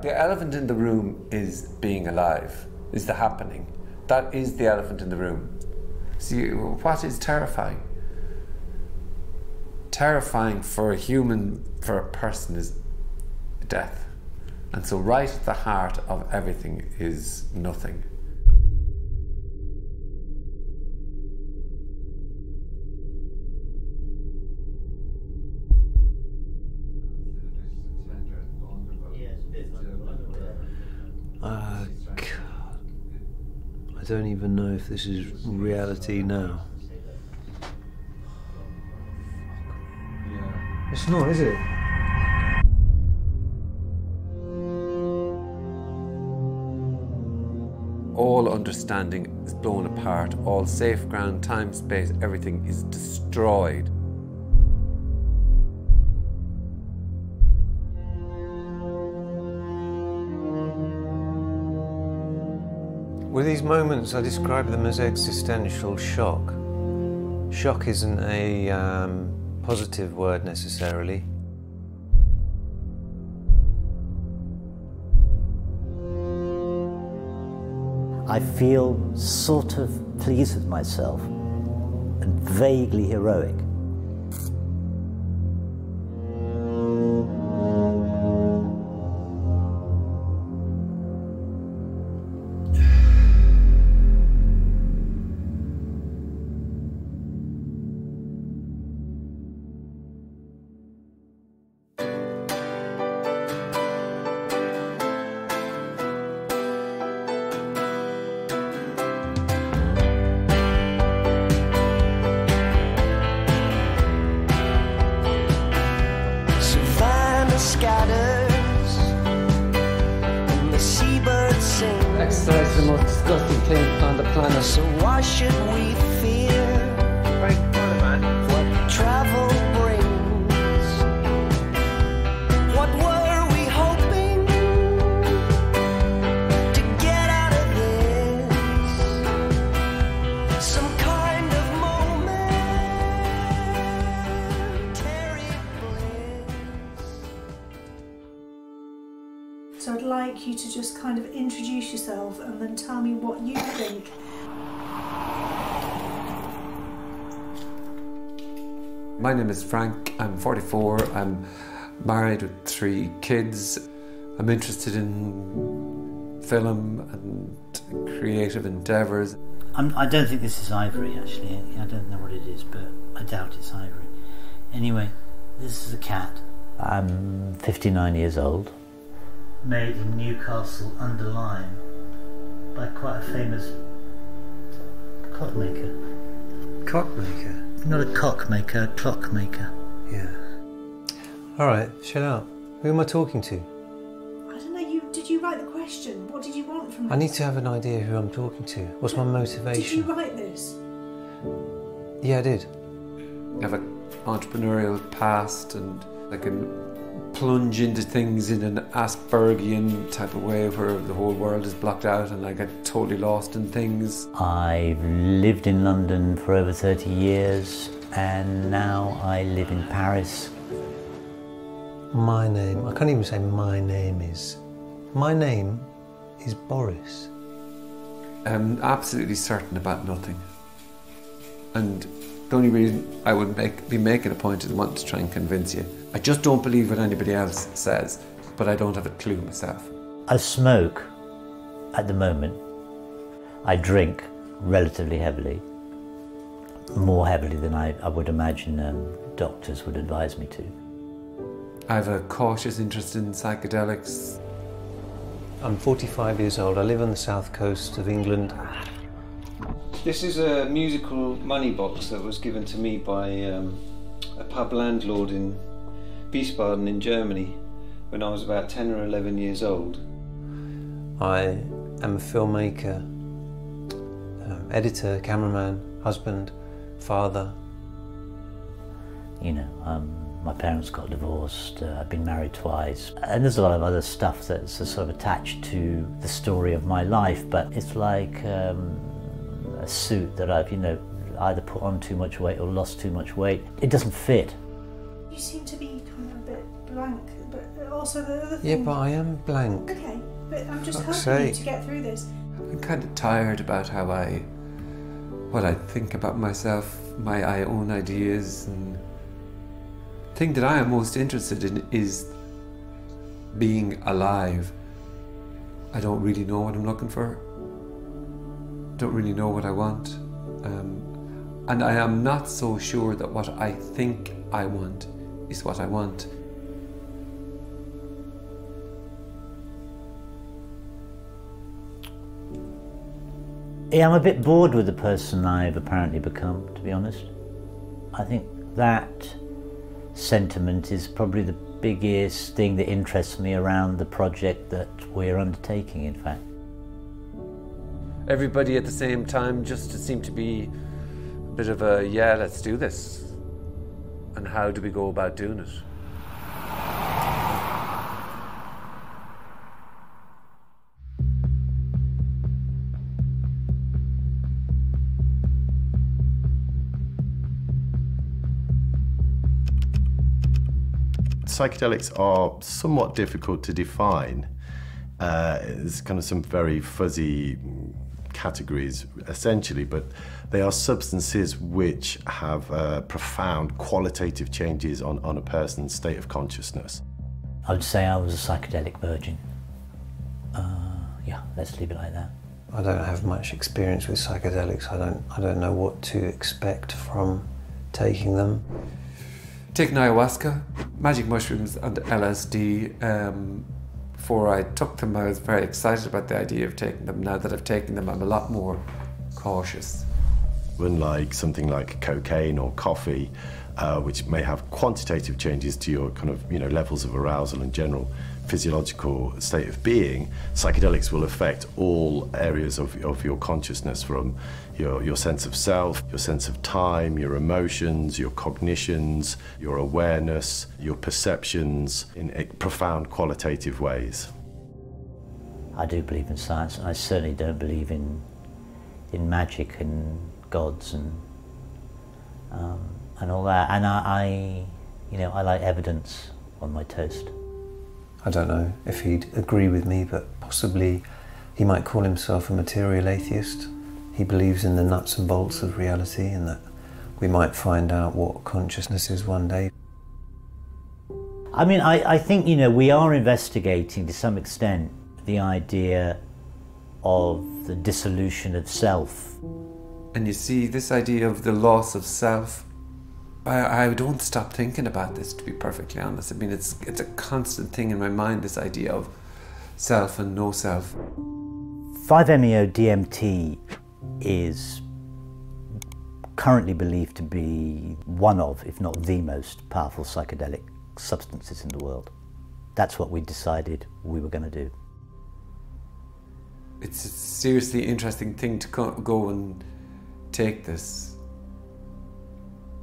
The elephant in the room is being alive, is the happening. That is the elephant in the room. See, what is terrifying? Terrifying for a human, for a person, is death. And so right at the heart of everything is nothing. God. I don't even know if this is reality now. It's not, is it? All understanding is blown apart, all safe ground, time, space, everything is destroyed. With these moments, I describe them as existential shock. Shock isn't a positive word necessarily. I feel sort of pleased with myself and vaguely heroic. Scatters and the seabirds sing. Exercise is the most disgusting thing on the planet. So why should we fear what travel brings? What were we hoping to get out of this? Some kind of momentary bliss. So I'd like you to just kind of introduce yourself and then tell me what you think. My name is Frank, I'm 44, I'm married with 3 kids. I'm interested in film and creative endeavours. I don't think this is ivory, actually. I don't know what it is, but I doubt it's ivory. Anyway, this is a cat. I'm 59 years old. Made in Newcastle-under-Lyme by quite a famous clockmaker. Cockmaker? Not a cockmaker, a clockmaker. Yeah. Alright, chill out. Who am I talking to? I don't know, did you write the question? What did you want from me? I need to have an idea who I'm talking to. What's my motivation? Did you write this? Yeah, I did. I have an entrepreneurial past and I can plunge into things in an Aspergian type of way where the whole world is blocked out and I get totally lost in things. I've lived in London for over 30 years and now I live in Paris. My name, I can't even say my name is. My name is Boris. I'm absolutely certain about nothing. And the only reason I would be making a point is I want to try and convince you. I just don't believe what anybody else says, but I don't have a clue myself. I smoke at the moment. I drink relatively heavily, more heavily than I would imagine doctors would advise me to. I have a cautious interest in psychedelics. I'm 45 years old. I live on the south coast of England. This is a musical money box that was given to me by a pub landlord in Wiesbaden in Germany when I was about 10 or 11 years old. I am a filmmaker, editor, cameraman, husband, father. You know, my parents got divorced, I've been married twice, and there's a lot of other stuff that's sort of attached to the story of my life, but it's like a suit that I've, either put on too much weight or lost too much weight. It doesn't fit. You seem to be kind of a bit blank, but also the other Yeah, thing... but I am blank. Okay, but I'm just Fuck's helping you sake. to get through this. I'm kind of tired about what I think about myself, my own ideas, and the thing that I am most interested in is being alive. I don't really know what I'm looking for. Don't really know what I want. And I am not so sure that what I think I want is what I want. Yeah, I'm a bit bored with the person I've apparently become, to be honest. I think that sentiment is probably the biggest thing that interests me around the project that we're undertaking, in fact. Everybody at the same time just seemed to be a bit of a, yeah, let's do this. And how do we go about doing it? Psychedelics are somewhat difficult to define. There's kind of some very fuzzy categories, essentially, but they are substances which have profound qualitative changes on a person's state of consciousness. I would say I was a psychedelic virgin. Yeah, let's leave it like that. I don't have much experience with psychedelics. I don't know what to expect from taking them. Taking ayahuasca, magic mushrooms and LSD, before I took them I was very excited about the idea of taking them. Now that I've taken them I'm a lot more cautious. Unlike something like cocaine or coffee, which may have quantitative changes to your kind of, levels of arousal and general physiological state of being, psychedelics will affect all areas of your consciousness, from your sense of self, your sense of time, your emotions, your cognitions, your awareness, your perceptions in profound qualitative ways. I do believe in science, and I certainly don't believe in magic and gods and all that. And I like evidence on my toast. I don't know if he'd agree with me, but possibly he might call himself a material atheist. He believes in the nuts and bolts of reality and that we might find out what consciousness is one day. I mean, I think, we are investigating to some extent the idea of the dissolution of self. And you see, this idea of the loss of self, I don't stop thinking about this, to be perfectly honest. I mean, it's a constant thing in my mind, this idea of self and no self. 5-MeO-DMT is currently believed to be one of, if not the most powerful psychedelic substances in the world. That's what we decided we were going to do. It's a seriously interesting thing to go and take this.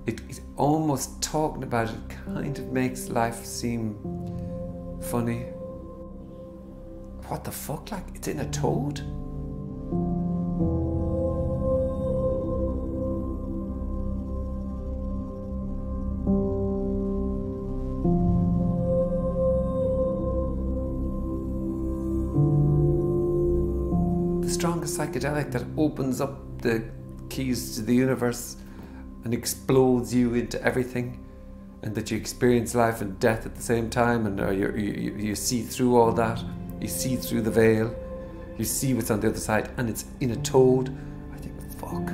It almost, talking about it kind of makes life seem funny. What the fuck, like, it's in a toad? The strongest psychedelic that opens up the keys to the universe and explodes you into everything, and that you experience life and death at the same time, and you see through all that, you see through the veil, you see what's on the other side, and it's in a toad. I think, fuck.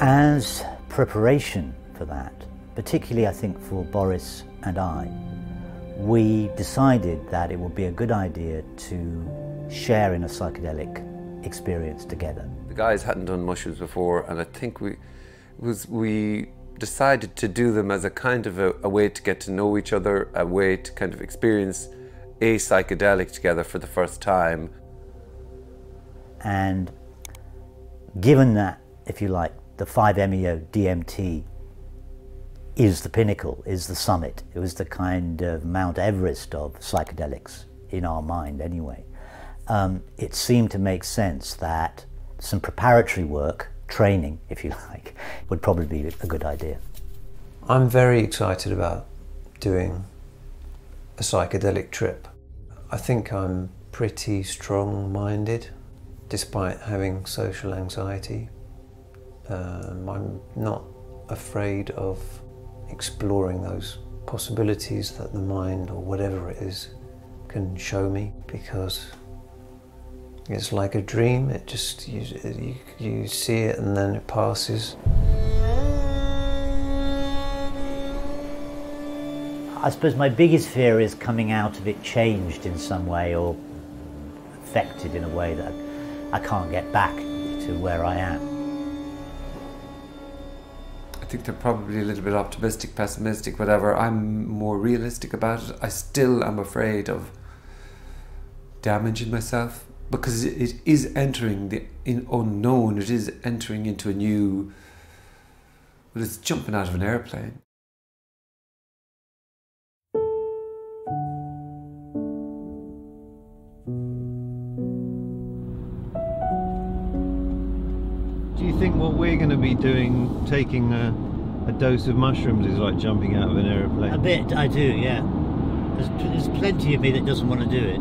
As preparation for that, particularly I think for Boris and I, we decided that it would be a good idea to share in a psychedelic experience together. The guys hadn't done mushrooms before, and I think we decided to do them as a kind of a way to get to know each other, a way to kind of experience a psychedelic together for the first time. And given that, if you like, the 5-MeO-DMT is the pinnacle, is the summit, it was the kind of Mount Everest of psychedelics, in our mind anyway, it seemed to make sense that some preparatory work, training if you like, would probably be a good idea. I'm very excited about doing a psychedelic trip. I think I'm pretty strong-minded, despite having social anxiety. I'm not afraid of exploring those possibilities that the mind, or whatever it is, can show me, because it's like a dream. It just, you see it and then it passes. I suppose my biggest fear is coming out of it changed in some way, or affected in a way that I can't get back to where I am. I think they're probably a little bit optimistic, pessimistic, whatever. I'm more realistic about it. I still am afraid of damaging myself, because it is entering the unknown. It is entering into a new... Well, it's jumping out of an airplane. Do you think what we're going to be doing, taking a dose of mushrooms, is like jumping out of an aeroplane? A bit, I do, yeah. There's plenty of me that doesn't want to do it.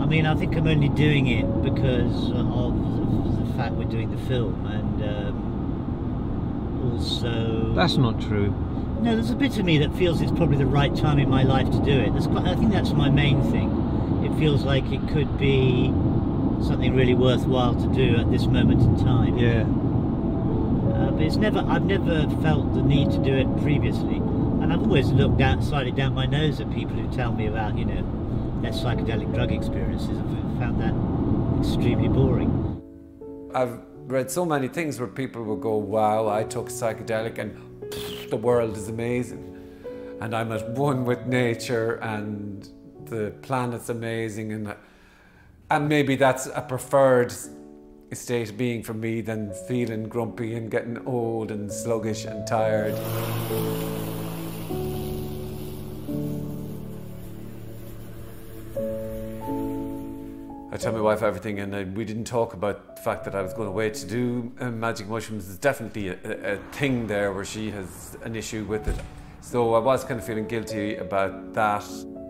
I mean, I think I'm only doing it because of the fact we're doing the film, and also... That's not true. No, there's a bit of me that feels it's probably the right time in my life to do it. I think that's my main thing. It feels like it could be something really worthwhile to do at this moment in time. Yeah. But I've never felt the need to do it previously, and I've always looked slightly down my nose at people who tell me about, you know, their psychedelic drug experiences. I've found that extremely boring. I've read so many things where people will go, wow, I took psychedelic and the world is amazing, and I'm at one with nature and the planet's amazing, and maybe that's a preferred state of being for me than feeling grumpy and getting old and sluggish and tired. I tell my wife everything, and we didn't talk about the fact that I was going away to do magic mushrooms. There's definitely a thing there where she has an issue with it. So I was kind of feeling guilty about that.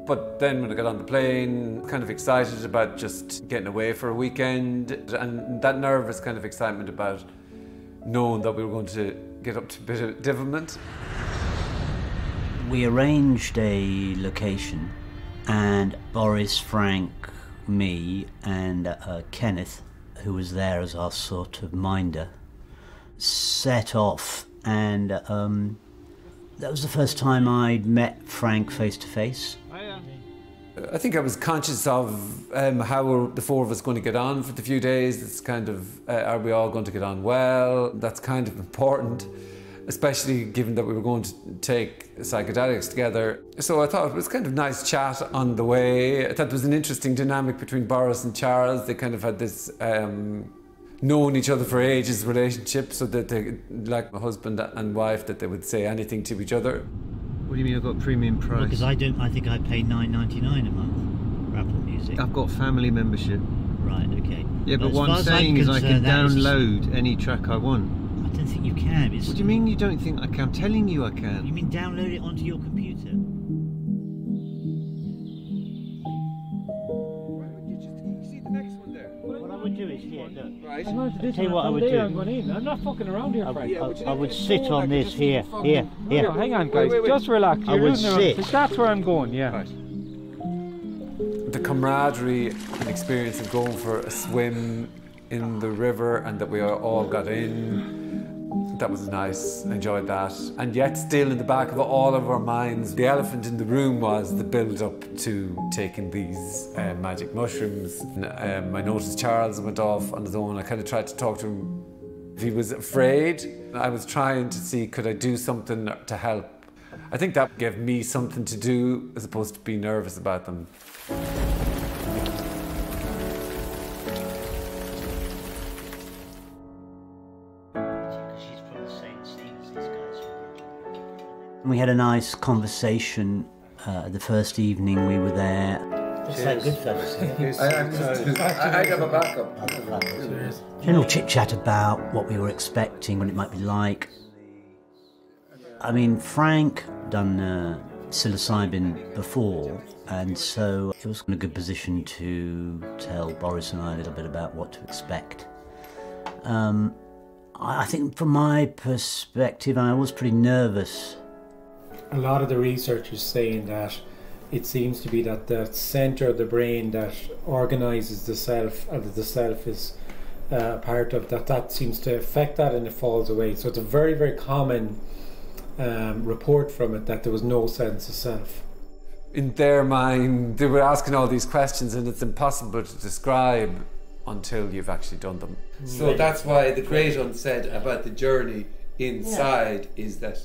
But then when I got on the plane, kind of excited about just getting away for a weekend, and that nervous kind of excitement about knowing that we were going to get up to a bit of devilment. We arranged a location, and Boris, Frank, me and Kenneth, who was there as our sort of minder, set off, and that was the first time I'd met Frank face to face. I think I was conscious of how the four of us going to get on for the few days. It's kind of, are we all going to get on well? That's kind of important, especially given that we were going to take psychedelics together. So I thought it was kind of nice chat on the way. I thought there was an interesting dynamic between Boris and Charles. They kind of had this known each other for ages relationship, so that they, like a husband and wife, that they would say anything to each other. What do you mean I've got premium price? Because I think I pay $9.99 a month for Apple Music. I've got family membership. Right, okay. Yeah, but as what far I'm as saying is I can concerned, that is- download any track I want. I don't think you can. What do you mean you don't think I can? I'm telling you I can. You mean download it onto your computer? What I would do is, here, look. Right. I'll tell you what I would do. I'm not fucking around here, Frank. I would sit on this here. Hang on, guys. Just relax. I would sit. That's where I'm going, yeah. Right. The camaraderie and experience of going for a swim in the river, and that we all got in, that was nice. I enjoyed that. And yet still in the back of all of our minds, the elephant in the room was the build-up to taking these magic mushrooms. I noticed Charles went off on his own. I kind of tried to talk to him. He was afraid. I was trying to see, could I do something to help? I think that gave me something to do as opposed to be nervous about them. We had a nice conversation the first evening we were there. It's like Goodfellas. I have a backup. General chit chat about what we were expecting, what it might be like. I mean, Frank done psilocybin before, and so it was in a good position to tell Boris and I a little bit about what to expect. I think from my perspective, I was pretty nervous. A lot of the research is saying that it seems to be that the centre of the brain that organises the self, and that the self is part of, that seems to affect that and it falls away. So it's a very, very common report from it that there was no sense of self. In their mind, they were asking all these questions and it's impossible to describe until you've actually done them. So that's why the great unsaid about the journey inside is that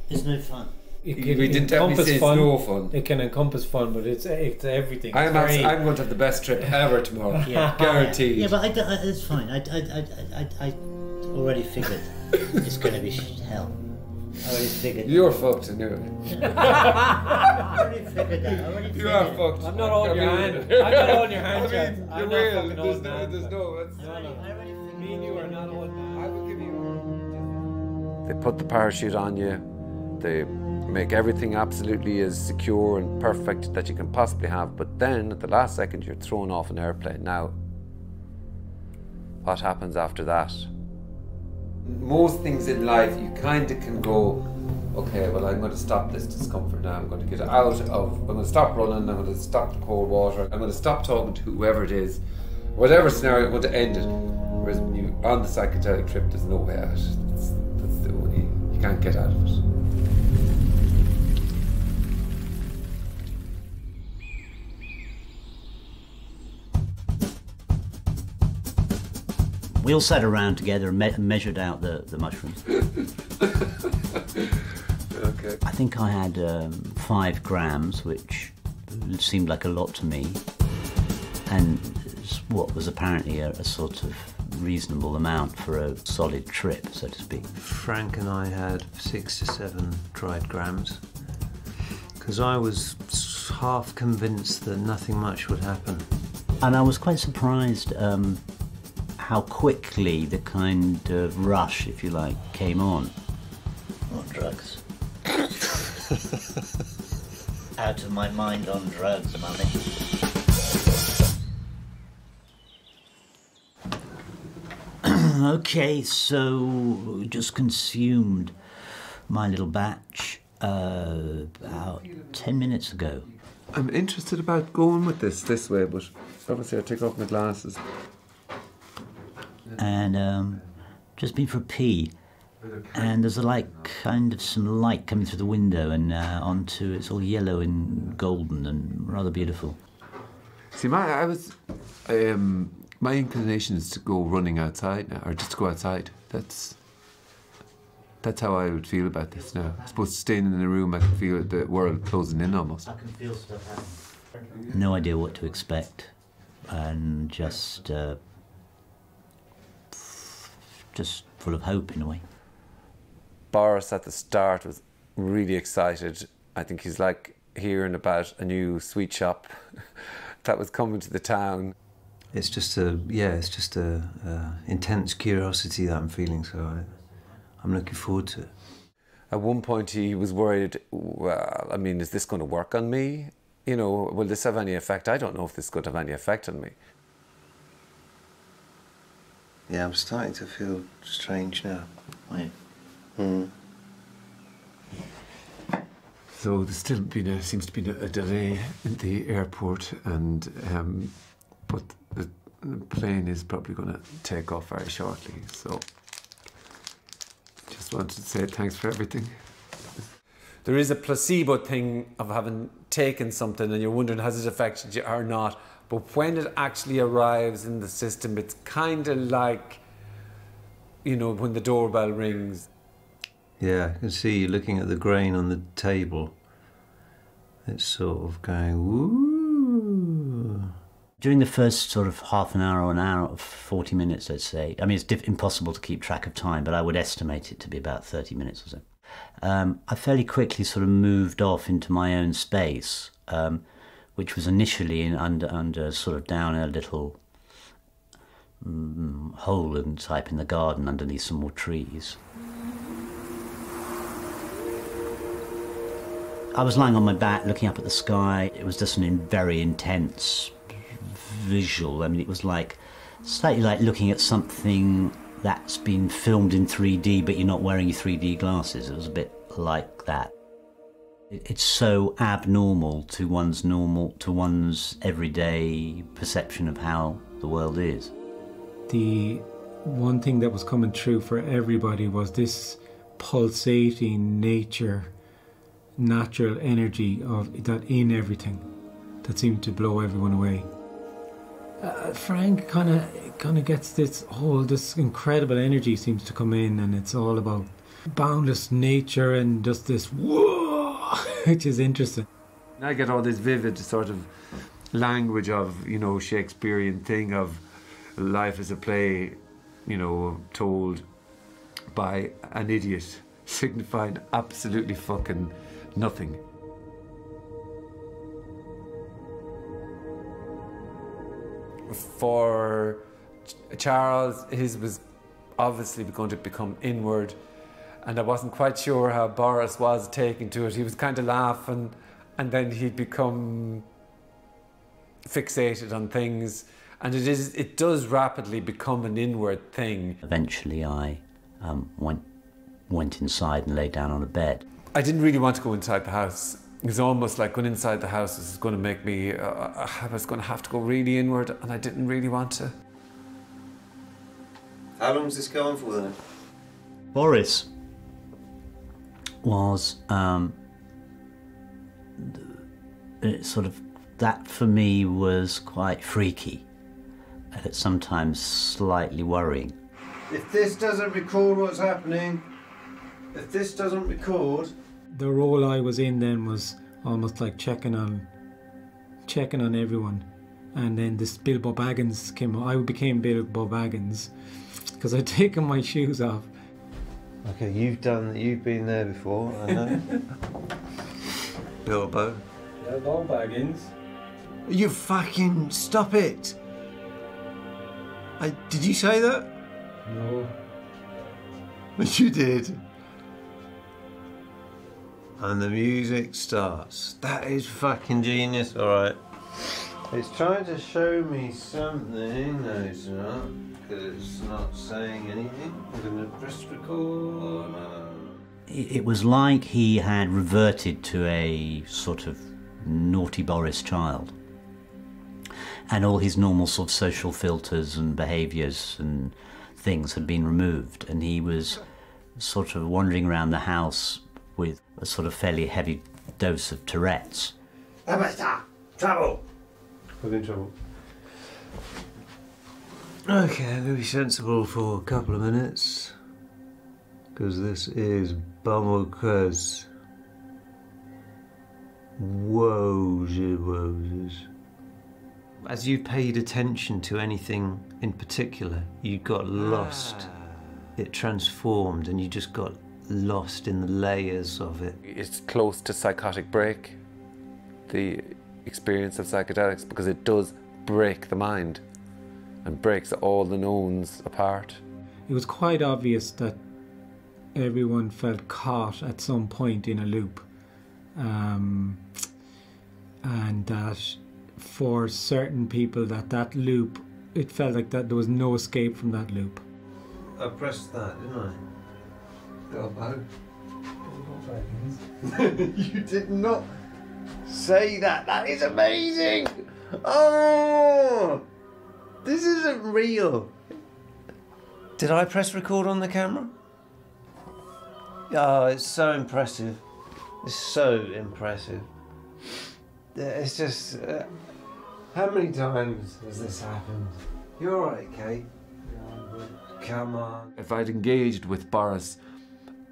It's no fun. It we didn't definitely say it's no fun. It can encompass fun, but it's everything. I'm going to have the best trip ever tomorrow. Yeah. Guaranteed. Yeah, but it's fine. I already figured it's going to be hell. I already figured. You're fucked anyway. I already figured that. You are fucked. I'm not holding your hand. I'm not holding your hand. You will. There's no. Me and you are not holding hands. I will give you. They put the parachute on you. They make everything absolutely as secure and perfect that you can possibly have. But then, at the last second, you're thrown off an airplane. Now, what happens after that? Most things in life, you kind of can go, okay, well, I'm going to stop this discomfort now. I'm going to get out of, I'm going to stop running, I'm going to stop the cold water, I'm going to stop talking to whoever it is. Whatever scenario, I'm going to end it. Whereas when you're on the psychedelic trip, there's no way out. That's the only, you can't get out of it. We all sat around together and measured out the mushrooms. Okay. I think I had 5 grams, which seemed like a lot to me, and what was apparently a sort of reasonable amount for a solid trip, so to speak. Frank and I had 6 to 7 dried grams, because I was half convinced that nothing much would happen. And I was quite surprised how quickly the kind of rush, if you like, came on. What drugs? Out of my mind on drugs, mummy. Okay, so just consumed my little batch about 10 minutes ago. I'm interested about going with this way, but obviously I take off my glasses. And just been for a pee, and there's kind of some light coming through the window and onto, it's all yellow and golden and rather beautiful. See, my inclination is to go running outside now, or just to go outside. That's how I would feel about this now. I suppose staying in the room, I can feel the world closing in almost. I can feel stuff happening. No idea what to expect, and just full of hope in a way. Boris at the start was really excited. I think he's like hearing about a new sweet shop that was coming to the town. It's just a intense curiosity that I'm feeling, so I'm looking forward to it. At one point he was worried, well, I mean, is this going to work on me? You know, will this have any effect? I don't know if this is going to have any effect on me. Yeah, I'm starting to feel strange now. Right. So there's still seems to be a delay in the airport, and but the plane is probably going to take off very shortly. So just wanted to say thanks for everything. There is a placebo thing of having taken something and you're wondering has it affected you or not. But when it actually arrives in the system, it's kind of like, you know, when the doorbell rings. Yeah, I can see you looking at the grain on the table. It's sort of going, woo. During the first sort of half an hour or an hour, 40 minutes, let's say, I mean, it's impossible to keep track of time, but I would estimate it to be about 30 minutes or so. I fairly quickly sort of moved off into my own space, which was initially under sort of down a little hole and type in the garden underneath some more trees. I was lying on my back looking up at the sky. It was just a very intense visual. I mean, it was like slightly like looking at something that's been filmed in 3D, but you're not wearing your 3D glasses. It was a bit like that. It's so abnormal to one's everyday perception of how the world is. The one thing that was coming through for everybody was this pulsating natural energy of that in everything that seemed to blow everyone away. Frank kind of gets this incredible energy seems to come in, and it's all about boundless nature and just this whoa, which is interesting. I get all this vivid sort of language of, you know, Shakespearean thing of life as a play, you know, told by an idiot, signifying absolutely fucking nothing. For Charles, his was obviously going to become inward, and I wasn't quite sure how Boris was taking to it. He was kind of laughing, and then he'd become fixated on things, and it does rapidly become an inward thing. Eventually I went inside and lay down on a bed. I didn't really want to go inside the house. It was almost like going inside the house was going to make me, I was going to have to go really inward, and I didn't really want to. How long was this going for then? Boris was sort of, that for me was quite freaky, and sometimes slightly worrying. If this doesn't record what's happening, if this doesn't record... The role I was in then was almost like checking on everyone, and then this Bilbo Baggins came on. I became Bilbo Baggins because I'd taken my shoes off. Okay, you've been there before, I know. Bilbo. Bilbo Baggins. You fucking stop it! Did you say that? No. You did. And the music starts. That is fucking genius, alright. It's trying to show me something. No, it's not. Because it's not saying anything. I'm going to press record. It was like he had reverted to a sort of naughty Boris child. And all his normal sort of social filters and behaviours and things had been removed. And he was sort of wandering around the house with a sort of fairly heavy dose of Tourette's. Trouble! I'm in trouble. Okay, I'm going to be sensible for a couple of minutes. Because this is Bumblecuz. Wowzers. As you paid attention to anything in particular, you got lost. It transformed and you just got lost in the layers of it. It's close to psychotic break, the experience of psychedelics, because it does break the mind and breaks all the knowns apart. It was quite obvious that everyone felt caught at some point in a loop, and that for certain people that loop, it felt like that there was no escape from that loop. I pressed that, didn't I? Bilbo. You did not say that. That is amazing. Oh, this isn't real. Did I press record on the camera? Oh, it's so impressive. It's so impressive. It's just... how many times has this happened? You alright, Kate? Come on. If I'd engaged with Boris,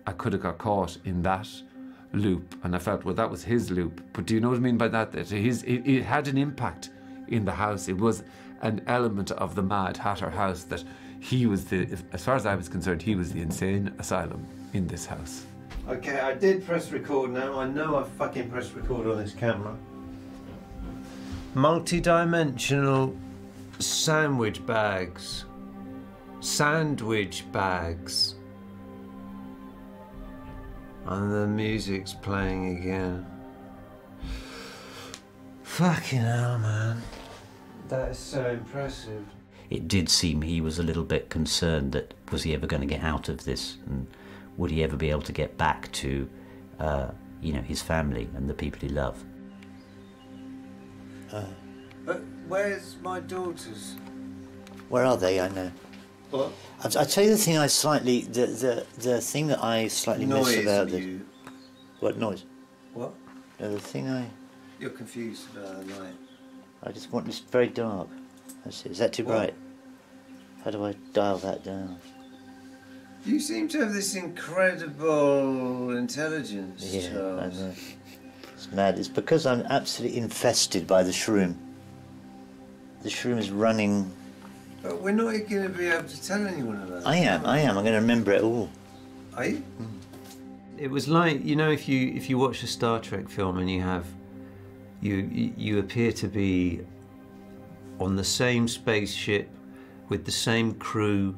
I could have got caught in that loop, and I felt, well, that was his loop. But do you know what I mean by that? That it had an impact in the house. It was an element of the Mad Hatter house that he was as far as I was concerned, he was the insane asylum in this house. Okay, I did press record now. I know I fucking pressed record on this camera. multi-dimensional sandwich bags. Sandwich bags. And the music's playing again. Fucking hell, man. That is so impressive. It did seem he was a little bit concerned that was he ever going to get out of this, and would he ever be able to get back to, you know, his family and the people he loved. But where's my daughters? Where are they? I know. What? I tell you the thing the thing that I slightly miss about this. You. What noise? What? No, the thing You're confused about the light. I just want this very dark. That's it. Is that too bright? How do I dial that down? You seem to have this incredible intelligence, Yeah, Charles. I know. It's mad. It's because I'm absolutely infested by the shroom. The shroom is running. But we're not going to be able to tell anyone about it. I am. I'm going to remember it all. Are you? It was like, you know, if you watch a Star Trek film and you appear to be on the same spaceship with the same crew,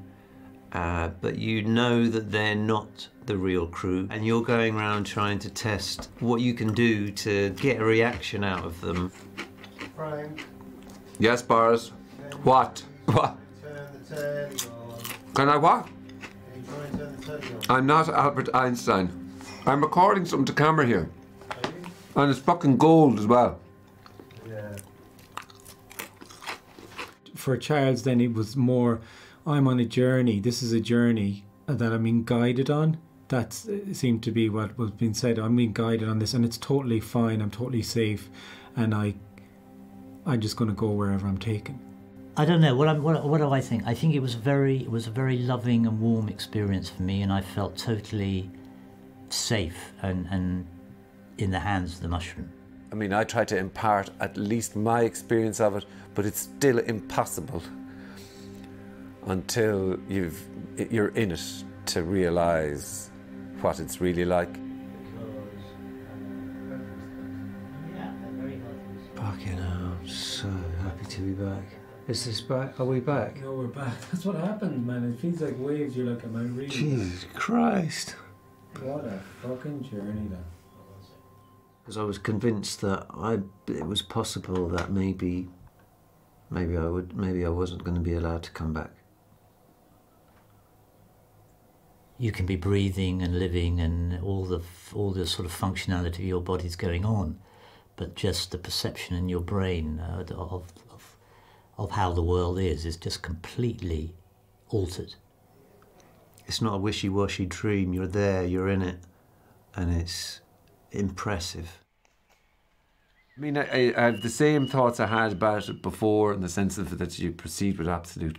but you know that they're not the real crew, and you're going around trying to test what you can do to get a reaction out of them. Frank. Yes, Boris. What? What? Turn the telly on. Can I what? Can you try and turn the telly on? I'm not Albert Einstein. I'm recording something to camera here. Are you? And it's fucking gold as well. Yeah. For Charles, then it was more, I'm on a journey. This is a journey that I'm being guided on. That seemed to be what was being said. I'm being guided on this, and it's totally fine. I'm totally safe, and I'm just going to go wherever I'm taken. I don't know. What do I think? I think it was a very loving and warm experience for me, and I felt totally safe and in the hands of the mushroom. I mean, I try to impart at least my experience of it, but it's still impossible until you're in it to realise what it's really like. Fucking hell, I'm so happy to be back. Is this back? Are we back? No, we're back. That's what happened, man. It feels like waves. You're like, am I really? Jesus Christ. What a fucking journey, then. Because I was convinced that it was possible that maybe I wasn't going to be allowed to come back. You can be breathing and living and all the sort of functionality of your body's going on, but just the perception in your brain of how the world is just completely altered. It's not a wishy-washy dream. You're there, you're in it, and it's impressive. I mean, I have the same thoughts I had about it before, in the sense of that you proceed with absolute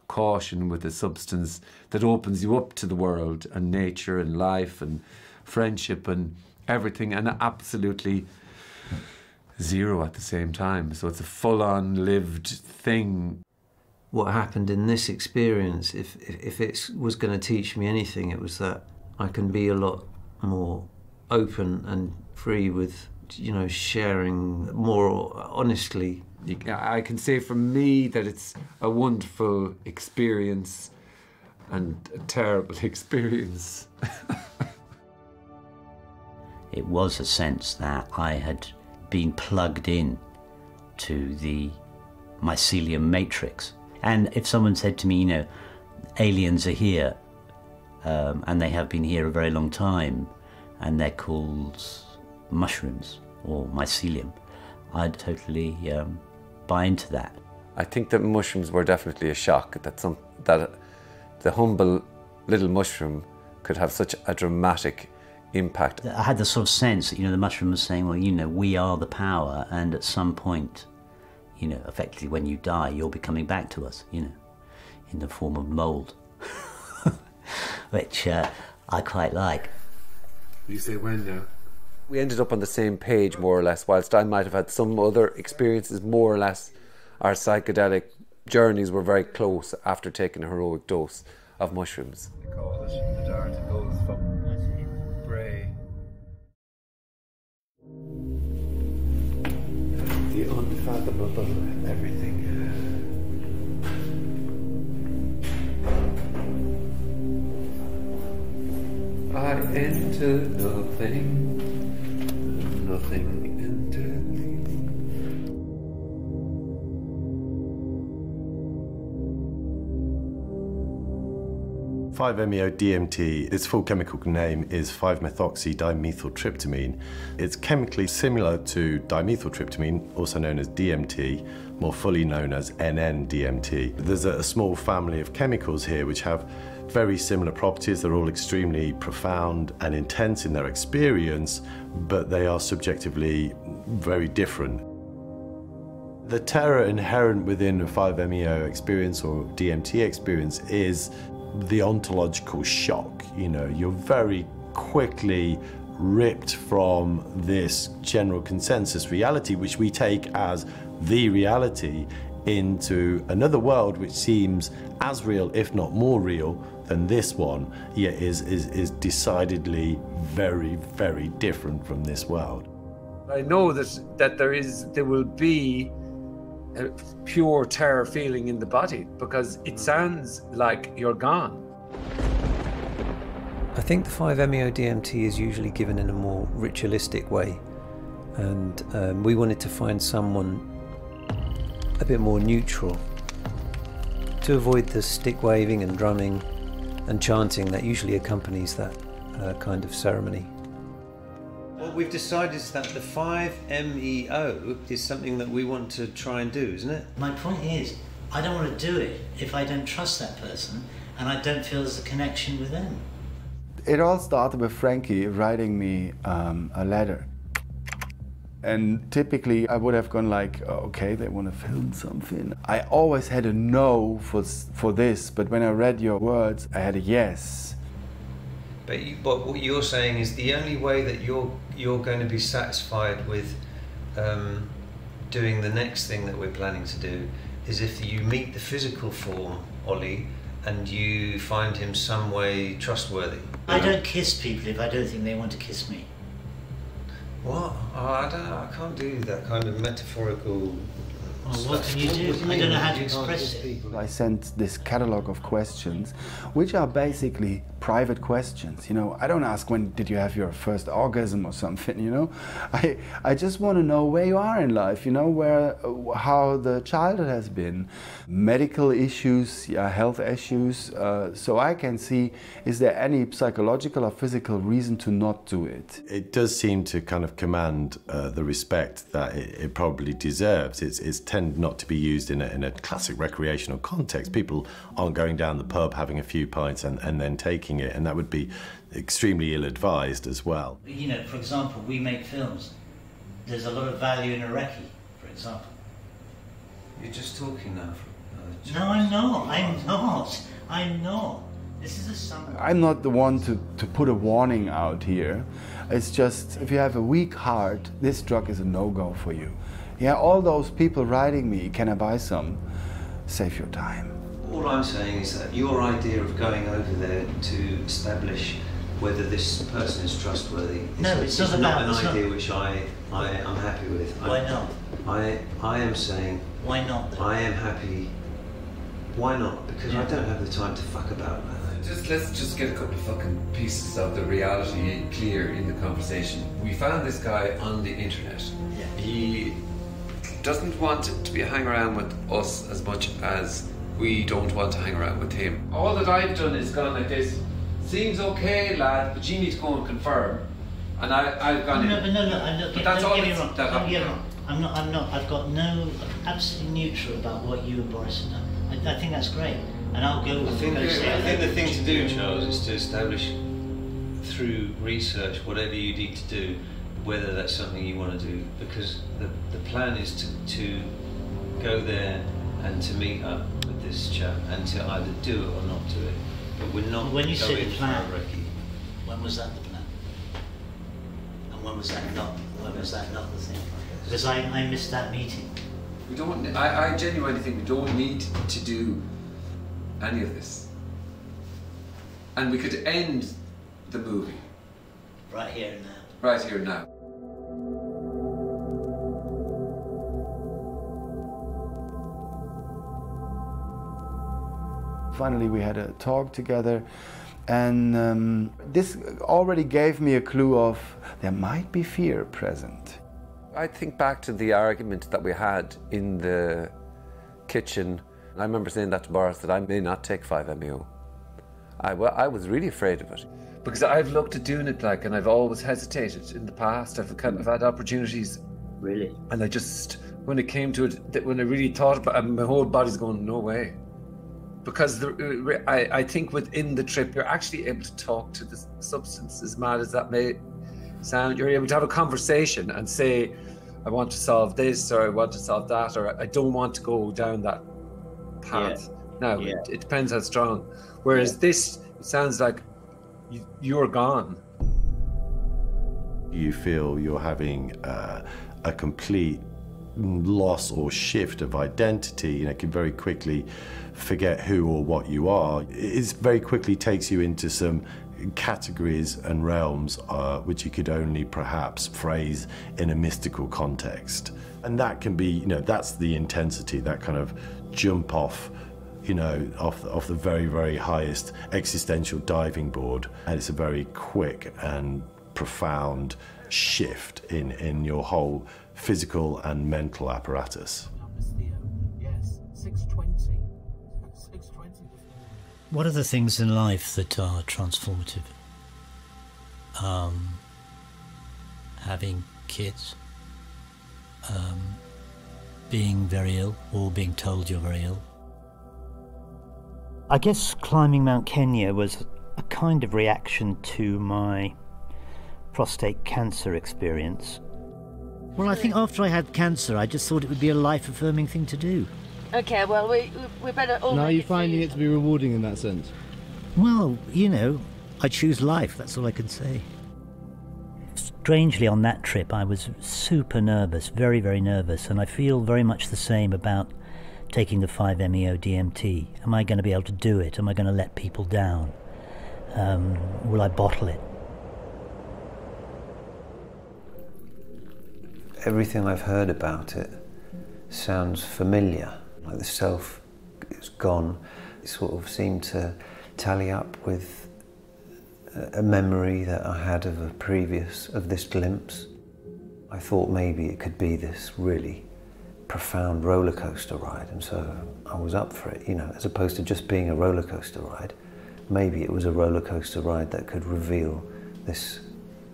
caution with a substance that opens you up to the world and nature and life and friendship and everything, and absolutely zero at the same time. So it's a full-on lived thing. What happened in this experience, if it was going to teach me anything, it was that I can be a lot more open and free with, you know, sharing more honestly. I can say for me that it's a wonderful experience and a terrible experience. It was a sense that I had been plugged in to the mycelium matrix. And if someone said to me, you know, aliens are here, and they have been here a very long time, and they're called mushrooms or mycelium, I'd totally buy into that. I think that mushrooms were definitely a shock, that the humble little mushroom could have such a dramatic impact. I had the sort of sense that, you know, the mushroom was saying, well, you know, we are the power, and at some point, you know, effectively when you die, you'll be coming back to us, you know, in the form of mould, which I quite like. You say when now? We ended up on the same page, more or less, whilst I might have had some other experiences, more or less. Our psychedelic journeys were very close after taking a heroic dose of mushrooms. They call it the dart. It goes from Bray. The unfathomable everything. I enter nothing, nothing entered me. 5-MeO-DMT, its full chemical name is 5-methoxydimethyltryptamine. It's chemically similar to dimethyltryptamine, also known as DMT, more fully known as NN-DMT. There's a small family of chemicals here which have very similar properties. They're all extremely profound and intense in their experience, but they are subjectively very different. The terror inherent within a 5-MeO experience or DMT experience is the ontological shock. You know, you're very quickly ripped from this general consensus reality, which we take as the reality, into another world which seems as real, if not more real, than this one, yet is decidedly very, very different from this world. I know that there will be a pure terror feeling in the body, because it sounds like you're gone. I think the 5-MeO-DMT is usually given in a more ritualistic way, and we wanted to find someone a bit more neutral to avoid the stick waving and drumming and chanting that usually accompanies that kind of ceremony. What we've decided is that the 5-MeO is something that we want to try and do, isn't it? My point is, I don't want to do it if I don't trust that person and I don't feel there's a connection with them. It all started with Frankie writing me a letter. And typically I would have gone like, oh, okay, they want to film something. I always had a no for this, but when I read your words, I had a yes. But what you're saying is the only way that you're going to be satisfied with doing the next thing that we're planning to do is if you meet the physical form, Ollie, and you find him some way trustworthy. I don't kiss people if I don't think they want to kiss me. What? Oh, I can't do that kind of metaphorical. Well, what can you do? I don't know how to express it. I sent this catalogue of questions, which are basically private questions. You know, I don't ask when did you have your first orgasm or something, you know. I just want to know where you are in life, you know, how the childhood has been, medical issues, health issues, so I can see, is there any psychological or physical reason to not do it? It does seem to kind of command the respect that it probably deserves. It's tend not to be used in a classic recreational context. People aren't going down the pub having a few pints and then taking it, and that would be extremely ill-advised as well. You know, for example, we make films. There's a lot of value in a recce, for example. You're just talking now. No, I'm not. I'm not. This is a summer. I'm not the one to put a warning out here. It's just, if you have a weak heart, this drug is a no-go for you. Yeah, all those people writing me, can I buy some? Save your time. All I'm saying is that your idea of going over there to establish whether this person is trustworthy is not an idea which I'm happy with. Why not? I am saying... Why not? Then? I am happy... Why not? Because I don't have the time to fuck about. Let's just get a couple of fucking pieces of the reality clear in the conversation. We found this guy on the internet. Yeah. He doesn't want to be hang around with us as much as we don't want to hang around with him. All that I've done is gone like this. Seems okay, lad, but you need to go and confirm. And I've gone in. No, I'm not. But that's all don't get me wrong. that Don't get me wrong. I'm not. I've got no. I'm absolutely neutral about what you and Boris have done. I think that's great, and I'll go with I think the thing to do, Charles, is to establish through research whatever you need to do, whether that's something you want to do, because the plan is to go there and to meet up with this chap and to either do it or not do it. But we're not. When you say the plan, for a recce. when was that the plan? And when was that not? When was that not the thing? Because I missed that meeting. We don't. I genuinely think we don't need to do any of this, and we could end the movie Right here and now. right here and now. finally we had a talk together, and this already gave me a clue of there might be fear present. I think back to the argument that we had in the kitchen. I remember saying that to Boris, that I may not take 5-MeO. I was really afraid of it. Because I've looked at doing it, like, and I've always hesitated in the past. I've had opportunities. Really? And I just, when it came to it, when I really thought about it, my whole body's going, no way. Because I think within the trip, you're actually able to talk to the substance, as mad as that may sound. You're able to have a conversation and say, I want to solve this, or I want to solve that, or I don't want to go down that path. Now, it depends how strong. Whereas this, it sounds like you're gone. You feel you're having a complete loss or shift of identity. You know, can very quickly forget who or what you are. It very quickly takes you into some categories and realms which you could only perhaps phrase in a mystical context. And that can be, you know, that's the intensity, that kind of jump off, you know, off the very, very highest existential diving board. And it's a very quick and profound shift in your whole physical and mental apparatus. Yes, 6:20. What are the things in life that are transformative? Having kids, being very ill, or being told you're very ill. I guess climbing Mount Kenya was a kind of reaction to my prostate cancer experience. Well, I think after I had cancer, I just thought it would be a life-affirming thing to do. Okay, well, we better all. Now, are you finding it to be rewarding in that sense? Well, you know, I choose life, that's all I can say. Strangely, on that trip, I was super nervous, very, very nervous, and I feel very much the same about taking the 5-MeO DMT. Am I going to be able to do it? Am I going to let people down? Will I bottle it? Everything I've heard about it sounds familiar. Like the self is gone. It sort of seemed to tally up with a memory that I had of this glimpse. I thought maybe it could be this really profound roller coaster ride, and so I was up for it, you know, as opposed to just being a roller coaster ride. Maybe it was a roller coaster ride that could reveal this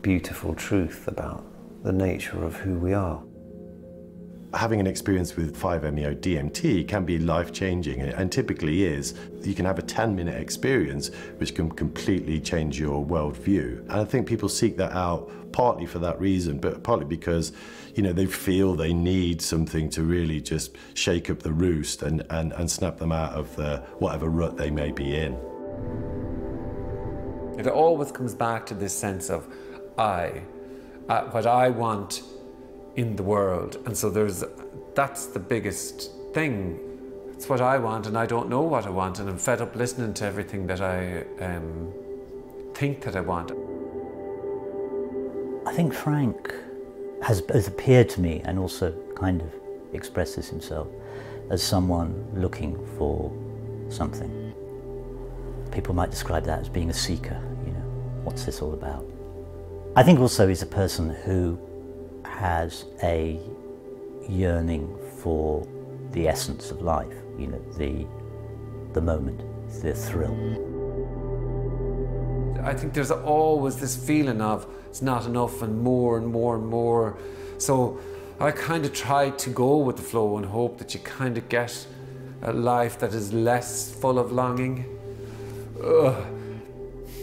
beautiful truth about the nature of who we are. Having an experience with 5-MeO DMT can be life-changing, and typically is. You can have a 10-minute experience which can completely change your worldview. And I think people seek that out partly for that reason, but partly because, you know, they feel they need something to really just shake up the roost and snap them out of the whatever rut they may be in. It always comes back to this sense of what I want in the world, and so that's the biggest thing. It's what I want, and I don't know what I want, and I'm fed up listening to everything that I think that I want. I think Frank has appeared to me, and also kind of expresses himself as someone looking for something. People might describe that as being a seeker, you know, what's this all about? I think also he's a person who has a yearning for the essence of life, you know, the moment, the thrill. I think there's always this feeling of it's not enough and more and more and more. So I kind of try to go with the flow and hope that you kind of get a life that is less full of longing.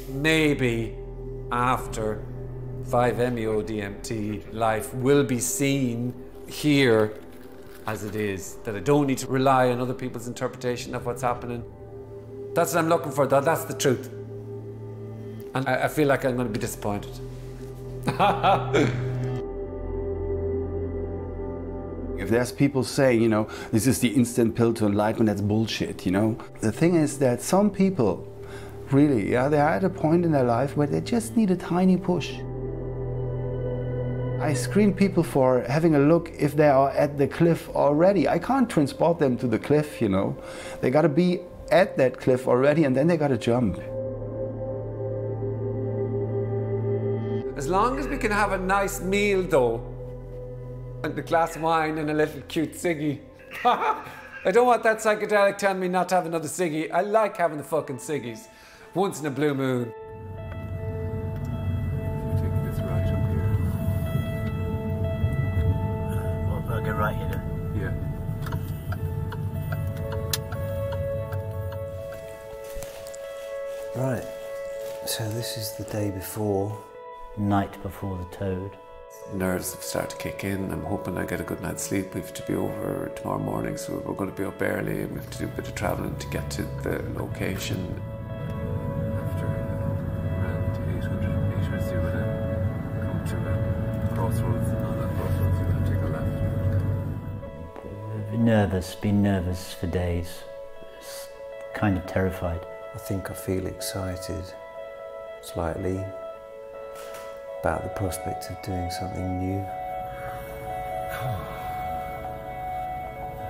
Maybe after 5-MeO DMT, life will be seen here as it is, that I don't need to rely on other people's interpretation of what's happening. That's what I'm looking for, that's the truth. And I feel like I'm going to be disappointed. If there's people saying, you know, this is the instant pill to enlightenment, that's bullshit, you know. The thing is that some people really, they're at a point in their life where they just need a tiny push. I screen people for having a look if they are at the cliff already. I can't transport them to the cliff, you know. They gotta be at that cliff already, and then they got to jump. As long as we can have a nice meal, though, and a glass of wine and a little cute ciggy. I don't want that psychedelic telling me not to have another ciggy. I like having the fucking ciggies. Once in a blue moon. Taking this right up here. I'll go right here. Yeah. Right, so this is the day before. Night before the Toad. Nerves have started to kick in. I'm hoping I get a good night's sleep. We have to be over tomorrow morning, so we're going to be up early and we have to do a bit of travelling to get to the location. After around 800 metres, you're going to come to a crossroads, and on that crossroads you're going to take a left. Been nervous for days. Kind of terrified. I think I feel excited, slightly, about the prospect of doing something new.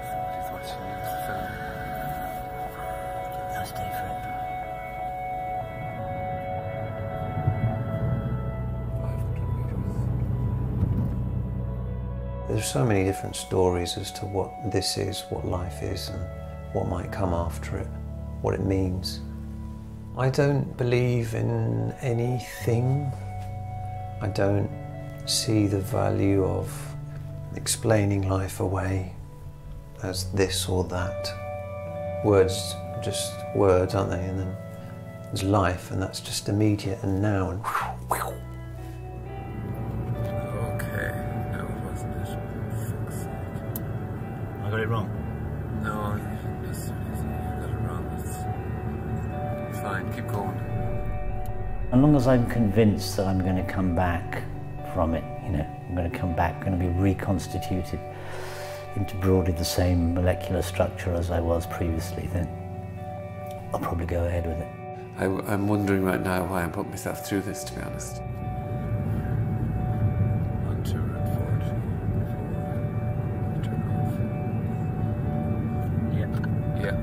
Somebody's watching you film. I'll stay for it. 500 metres. There's so many different stories as to what this is, what life is, and what might come after it, what it means. I don't believe in anything. I don't see the value of explaining life away as this or that. Words are just words, aren't they? And then there's life, and that's just immediate and now. And Okay, no, it wasn't it. Fuck's sake. I got it wrong. No, you got it wrong. It's fine, keep going. As long as I'm convinced that I'm going to come back from it, you know, I'm going to come back, going to be reconstituted into broadly the same molecular structure as I was previously, then I'll probably go ahead with it. I'm wondering right now why I'm putting myself through this, to be honest. 140. Turn off. Yeah. Yeah.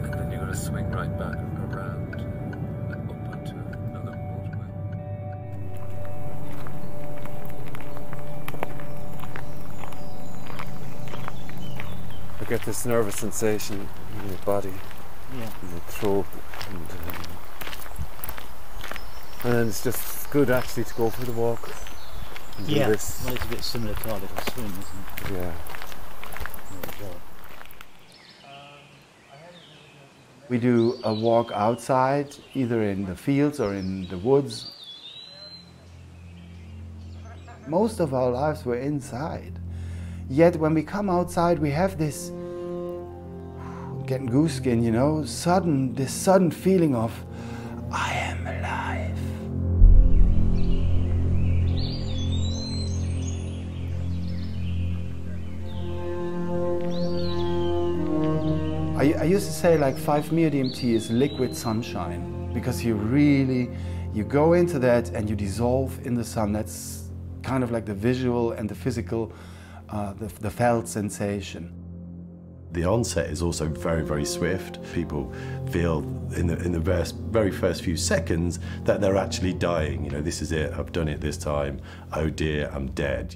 And then you're going to swing right back around up onto another motorway. I get this nervous sensation in your body, in the throat, and it's just good actually to go for the walk and do this. Well, it's a bit similar to our little swim, isn't it? Yeah. We do a walk outside, either in the fields or in the woods. Most of our lives were inside. Yet when we come outside, we have this, getting goose skin, you know, this sudden feeling of, I am alive. I used to say like 5-MeO-DMT is liquid sunshine, because you go into that and you dissolve in the sun. That's kind of like the visual and the physical, the felt sensation. The onset is also very, very swift. People feel in the very first few seconds that they're actually dying. You know, this is it, I've done it this time. Oh dear, I'm dead.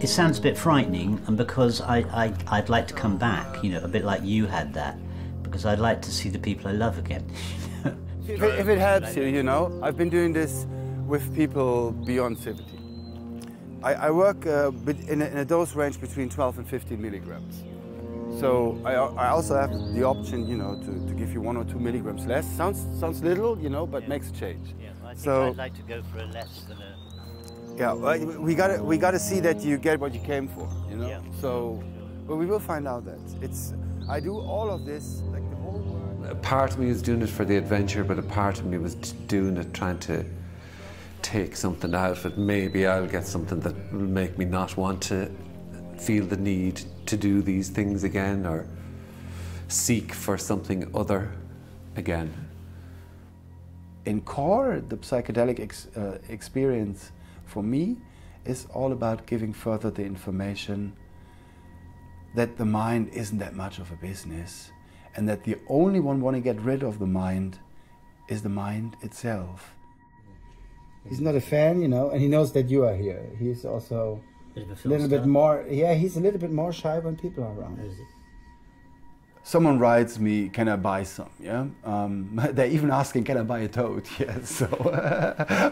It sounds a bit frightening, and because I'd like to come back, you know, a bit like you had that, because I'd like to see the people I love again. If it helps you, you know, I've been doing this with people beyond 70. I work in a dose range between 12 and 15 milligrams. So I also have the option, you know, to give you 1 or 2 milligrams less. Sounds little, you know, but makes a change. Yeah, I think so I'd like to go for a less than a... Yeah, we gotta see that you get what you came for, you know. Yeah. So, but we will find out that I do all of this like the whole work. A part of me was doing it for the adventure, but a part of me was doing it trying to take something out of it. Maybe I'll get something that will make me not want to feel the need to do these things again or seek for something other again. In core, the psychedelic experience for me is all about giving further the information that the mind isn't that much of a business. and that the only one want to get rid of the mind is the mind itself. He's not a fan, you know, and he knows that you are here. He's also a little bit more, yeah, he's a little bit more shy when people are around. Someone writes me, can I buy some? Yeah, they're even asking, can I buy a toad? Yeah, so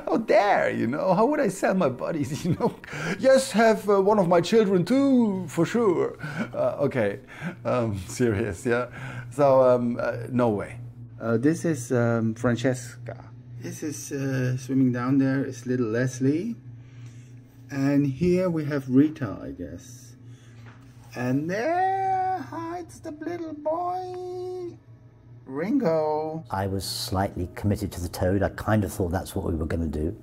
how dare, you know? How would I sell my buddies? You know, yes, have one of my children too, for sure. Okay, serious, yeah. So no way. This is Francesca. This is swimming down there is little Leslie, and here we have Rita, I guess, and there hides the little boy, Ringo. I was slightly committed to the toad. I kind of thought that's what we were going to do.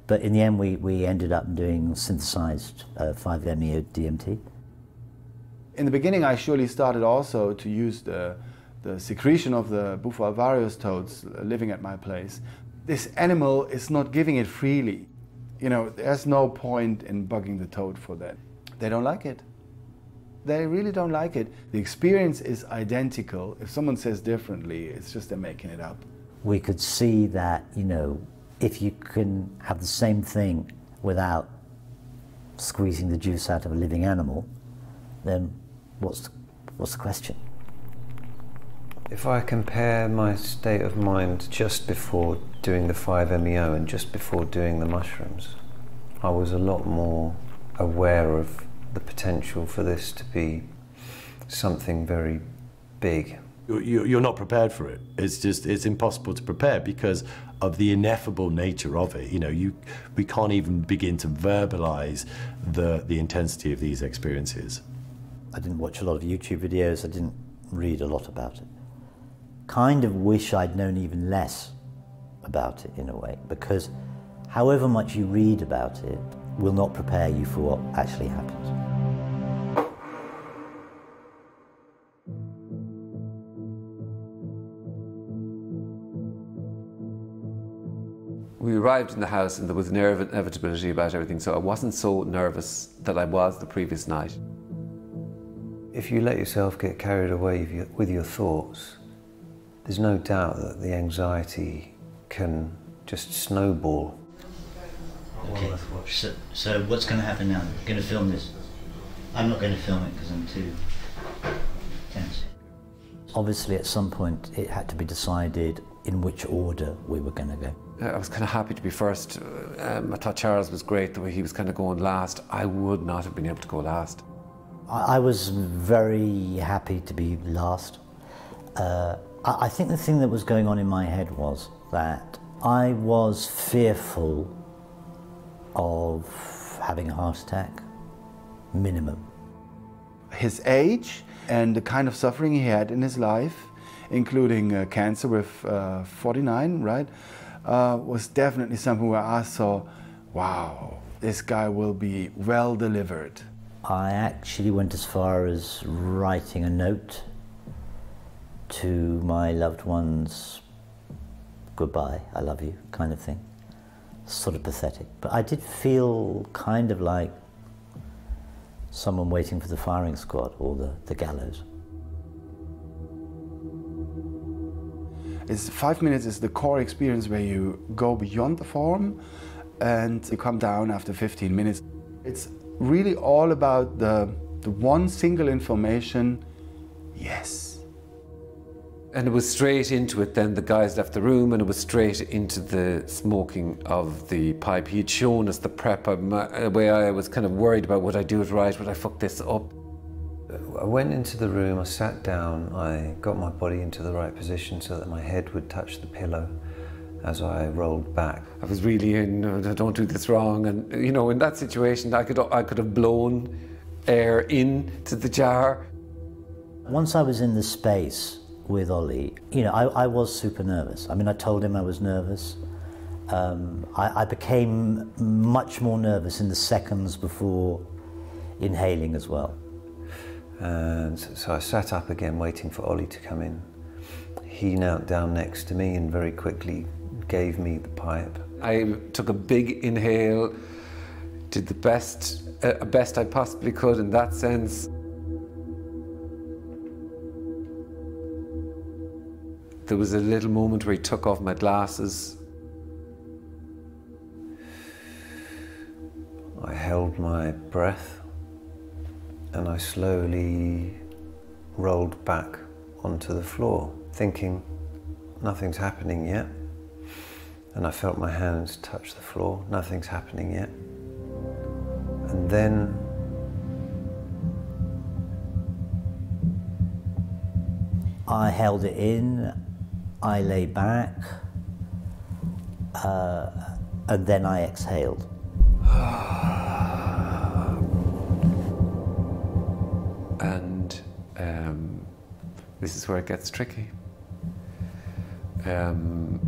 But in the end, we ended up doing synthesized 5-MeO DMT. In the beginning, I surely started also to use the secretion of the Bufo alvarius toads living at my place. This animal is not giving it freely. You know, there's no point in bugging the toad for that. They don't like it. They really don't like it. The experience is identical. If someone says differently, it's just they're making it up. We could see that, you know, if you can have the same thing without squeezing the juice out of a living animal, then what's the question? If I compare my state of mind just before doing the 5-MeO and just before doing the mushrooms, I was a lot more aware of the potential for this to be something very big. You're not prepared for it. It's impossible to prepare because of the ineffable nature of it. You know, we can't even begin to verbalize the intensity of these experiences. I didn't watch a lot of YouTube videos. I didn't read a lot about it. Kind of wish I'd known even less about it in a way, because however much you read about it will not prepare you for what actually happens. We arrived in the house and there was an air of inevitability about everything, so I wasn't so nervous that I was the previous night. If you let yourself get carried away with your thoughts, there's no doubt that the anxiety can just snowball. Okay, so what's going to happen now? We're going to film this. I'm not going to film it because I'm too tense. Obviously, at some point, it had to be decided in which order we were going to go. I was kind of happy to be first. I thought Charles was great the way he was kind of going last. I would not have been able to go last. I was very happy to be last. I think the thing that was going on in my head was that I was fearful of having a heart attack, minimum. His age and the kind of suffering he had in his life, including cancer with 49, right, was definitely something where I saw, wow, this guy will be well delivered. I actually went as far as writing a note to my loved ones, goodbye, I love you, kind of thing. Sort of pathetic. But I did feel kind of like someone waiting for the firing squad or the gallows. It's 5 minutes is the core experience where you go beyond the form and you come down after 15 minutes. It's really all about the one single information, yes. And it was straight into it then. The guys left the room and it was straight into the smoking of the pipe. He had shown us the prep. The way I was kind of worried about would I do it right, would I fuck this up? I went into the room, I sat down, I got my body into the right position so that my head would touch the pillow as I rolled back. I was really in, don't do this wrong, and you know, in that situation I could have blown air into the jar. Once I was in the space with Ollie, you know, I was super nervous. I mean, I told him I was nervous. I became much more nervous in the seconds before inhaling as well. And so I sat up again waiting for Ollie to come in. He knelt down next to me and very quickly gave me the pipe. I took a big inhale, did the best I possibly could in that sense. There was a little moment where he took off my glasses. I held my breath and I slowly rolled back onto the floor, thinking nothing's happening yet. And I felt my hands touch the floor, nothing's happening yet. And then I held it in, I lay back, and then I exhaled. And this is where it gets tricky. The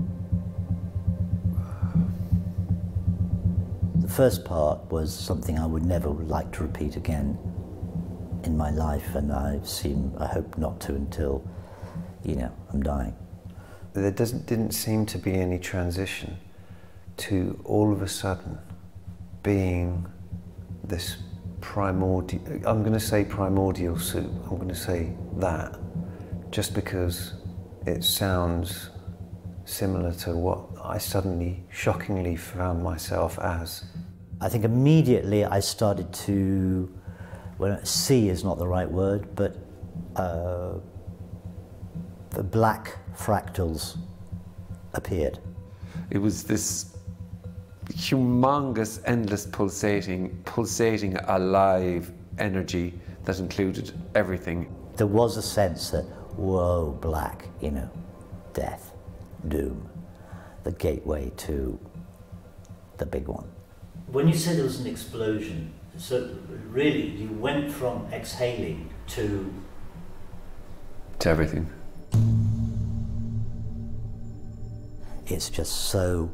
first part was something I would never like to repeat again in my life, and I hope not to until, you know, I'm dying. There didn't seem to be any transition to all of a sudden being this primordial, I'm going to say primordial soup, I'm going to say that, just because it sounds similar to what I suddenly, shockingly found myself as. I think immediately I started to, well, see is not the right word, but the black fractals appeared. It was this humongous, endless pulsating, alive energy that included everything. There was a sense that, whoa, black, you know, death, doom, the gateway to the big one. When you said there was an explosion, so really you went from exhaling to everything. It's just so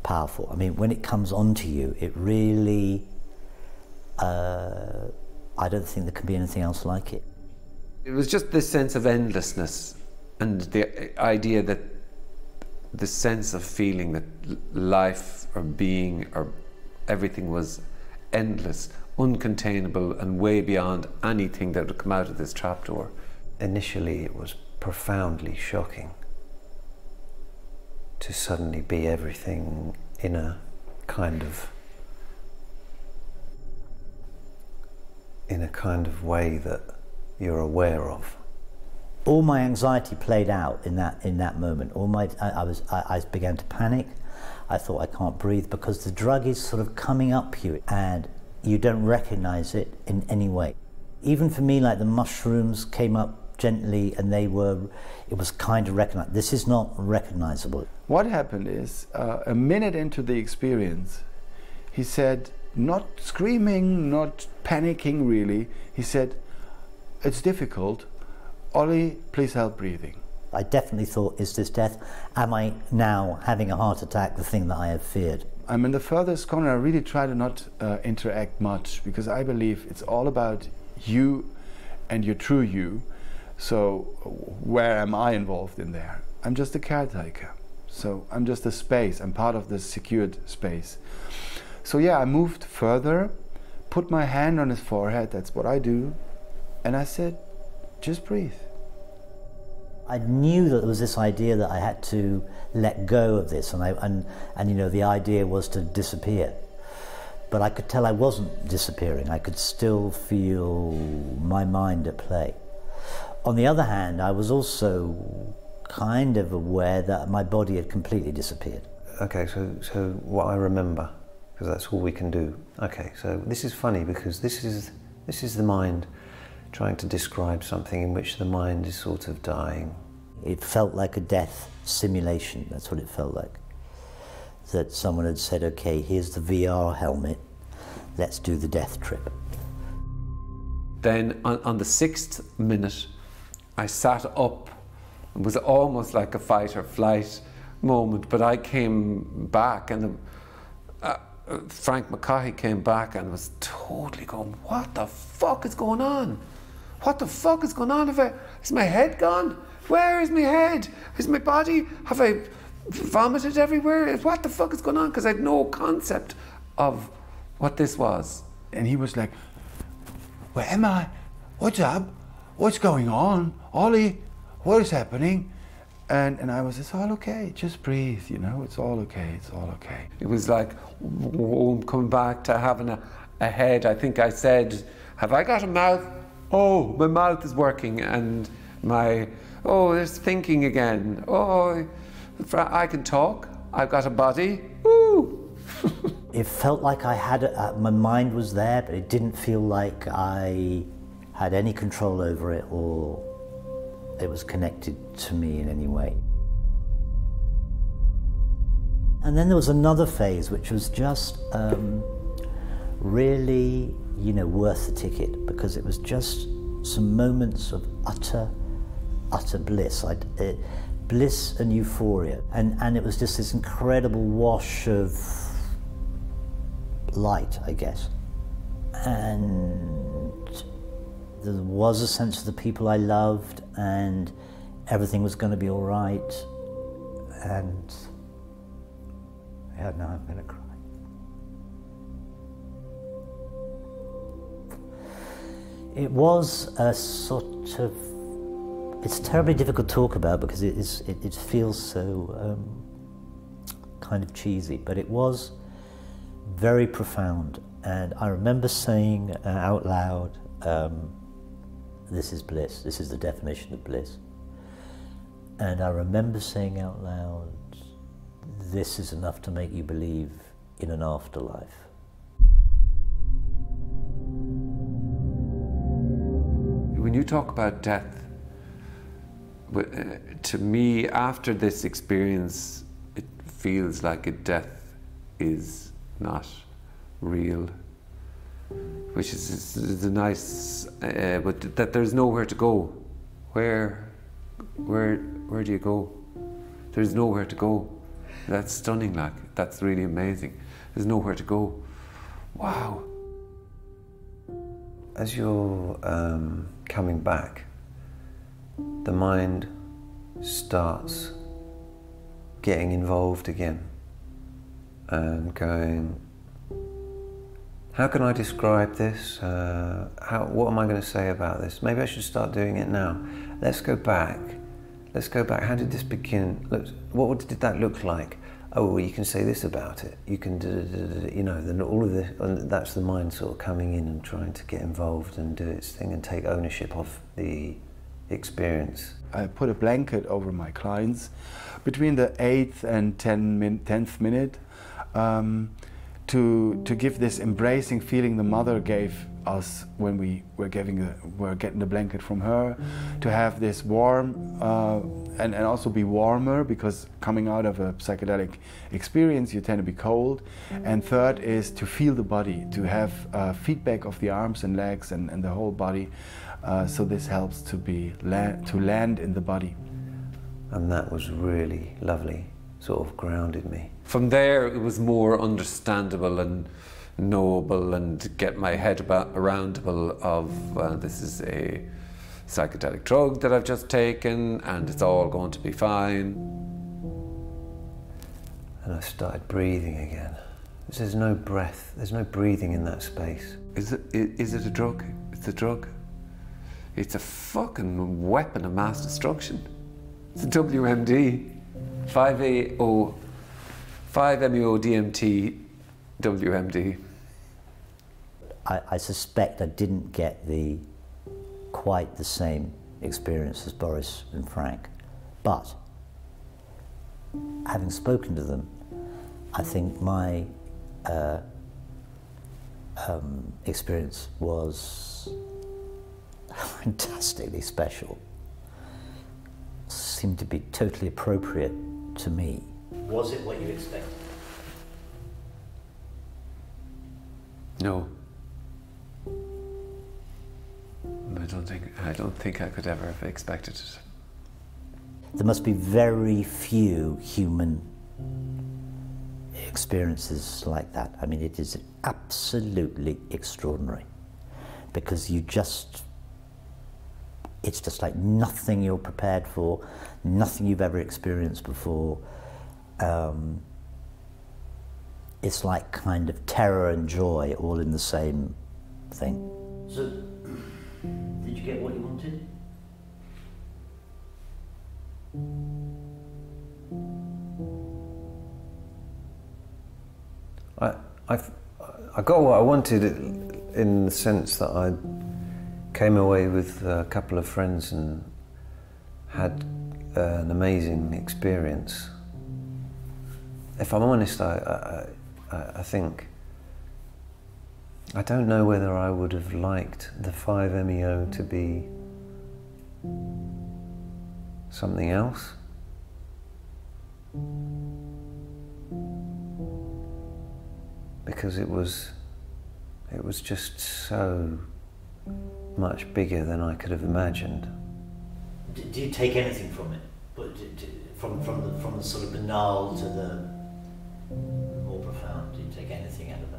powerful. I mean, when it comes onto you, it really, I don't think there can be anything else like it. It was just this sense of endlessness and the idea that the sense of feeling that life or being or everything was endless, uncontainable and way beyond anything that would come out of this trapdoor. Initially it was profoundly shocking to suddenly be everything in a kind of way that you're aware of. All my anxiety played out in that moment. I began to panic. I thought, I can't breathe, because the drug is sort of coming up you and you don't recognize it in any way. Even for me, like the mushrooms came up gently and it was kind of recognized. This is not recognizable. What happened is, a minute into the experience, he said, not screaming, not panicking really, he said, it's difficult. Ollie, please help breathing. I definitely thought, is this death? Am I now having a heart attack, the thing that I have feared? I'm in the furthest corner. I really try to not interact much, because I believe it's all about you and your true you. So where am I involved in there? I'm just a caretaker. So I'm just a space. I'm part of the secured space. So yeah, I moved further, put my hand on his forehead, that's what I do, and I said, just breathe. I knew that there was this idea that I had to let go of this, and you know, the idea was to disappear. But I could tell I wasn't disappearing. I could still feel my mind at play. On the other hand, I was also kind of aware that my body had completely disappeared. Okay, so what I remember, because that's all we can do. Okay, so this is funny, because this is the mind trying to describe something in which the mind is sort of dying. It felt like a death simulation, that's what it felt like. That someone had said, okay, here's the VR helmet, let's do the death trip. Then on the 6th minute, I sat up. It was almost like a fight or flight moment, but I came back, and Frank McCaughey came back and was totally going, what the fuck is going on? What the fuck is going on? Is my head gone? Where is my head? Is my body? Have I vomited everywhere? What the fuck is going on? Because I had no concept of what this was. And he was like, where am I? What's up? What's going on? Ollie, what is happening? And I was, it's all okay, just breathe, you know, it's all okay, it's all okay. It was like, coming back to having a head. I think I said, have I got a mouth? Oh, my mouth is working, and there's thinking again. Oh, I can talk, I've got a body, woo! It felt like I had, my mind was there, but it didn't feel like I had any control over it or it was connected to me in any way. And then there was another phase which was just really, you know, worth the ticket, because it was just some moments of utter bliss. Bliss and euphoria. And it was just this incredible wash of light, I guess. And there was a sense of the people I loved, and everything was going to be all right. And yeah, now I'm going to cry. It was a sort of, it's terribly difficult to talk about because it feels so kind of cheesy, but it was very profound. And I remember saying out loud, this is bliss, this is the definition of bliss. And I remember saying out loud, this is enough to make you believe in an afterlife. When you talk about death, to me, after this experience, it feels like death is not real, which is a nice, but that there's nowhere to go. Where do you go? There's nowhere to go. That's stunning, like, that's really amazing. There's nowhere to go. Wow. As you're coming back, the mind starts getting involved again and going, how can I describe this? What am I going to say about this? Maybe I should start doing it now. Let's go back. Let's go back. How did this begin? What did that look like? Oh, well, you can say this about it. You can, you know, then all of this, and that's the mind sort of coming in and trying to get involved and do its thing and take ownership of the experience. I put a blanket over my clients between the 8th and 10th minute to give this embracing feeling the mother gave us when we were getting the blanket from her, to have this warm and also be warmer, because coming out of a psychedelic experience you tend to be cold. And third is to feel the body, to have feedback of the arms and legs and the whole body, so this helps to land in the body. And that was really lovely, sort of grounded me. From there it was more understandable and knowable, and get my head aroundable of this is a psychedelic drug that I've just taken and it's all going to be fine. And I started breathing again. There's no breath, there's no breathing in that space. Is it a drug? It's a drug. It's a fucking weapon of mass destruction. It's a WMD, 5-MeO-DMT, WMD. I suspect I didn't get quite the same experience as Boris and Frank, but having spoken to them, I think my experience was fantastically special. Seemed to be totally appropriate to me. Was it what you expected? No. I don't think I could ever have expected it. There must be very few human experiences like that. I mean, it is absolutely extraordinary, because it's just like nothing you're prepared for, nothing you've ever experienced before. It's like kind of terror and joy all in the same thing. So, did you get what you wanted? I got what I wanted in the sense that I came away with a couple of friends and had an amazing experience. If I'm honest, I think I don't know whether I would have liked the 5MEO to be something else. Because it was just so much bigger than I could have imagined. Do you take anything from it? From the sort of banal to the more profound? Do you take anything out of that?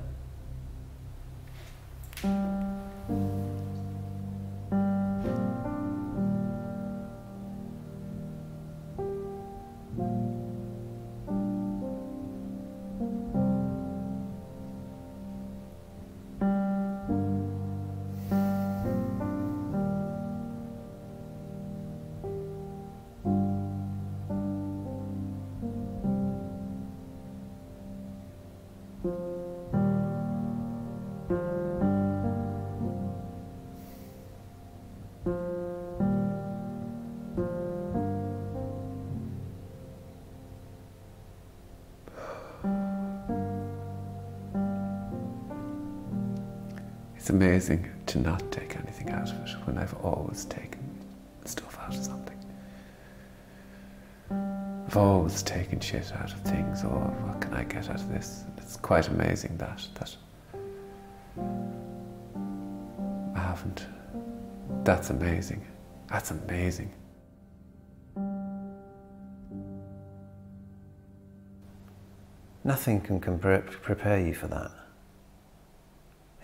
It's amazing to not take anything out of it when I've always taken stuff out of something. I've always taken shit out of things, or what can I get out of this? It's quite amazing that I haven't. That's amazing. That's amazing. Nothing can prepare you for that.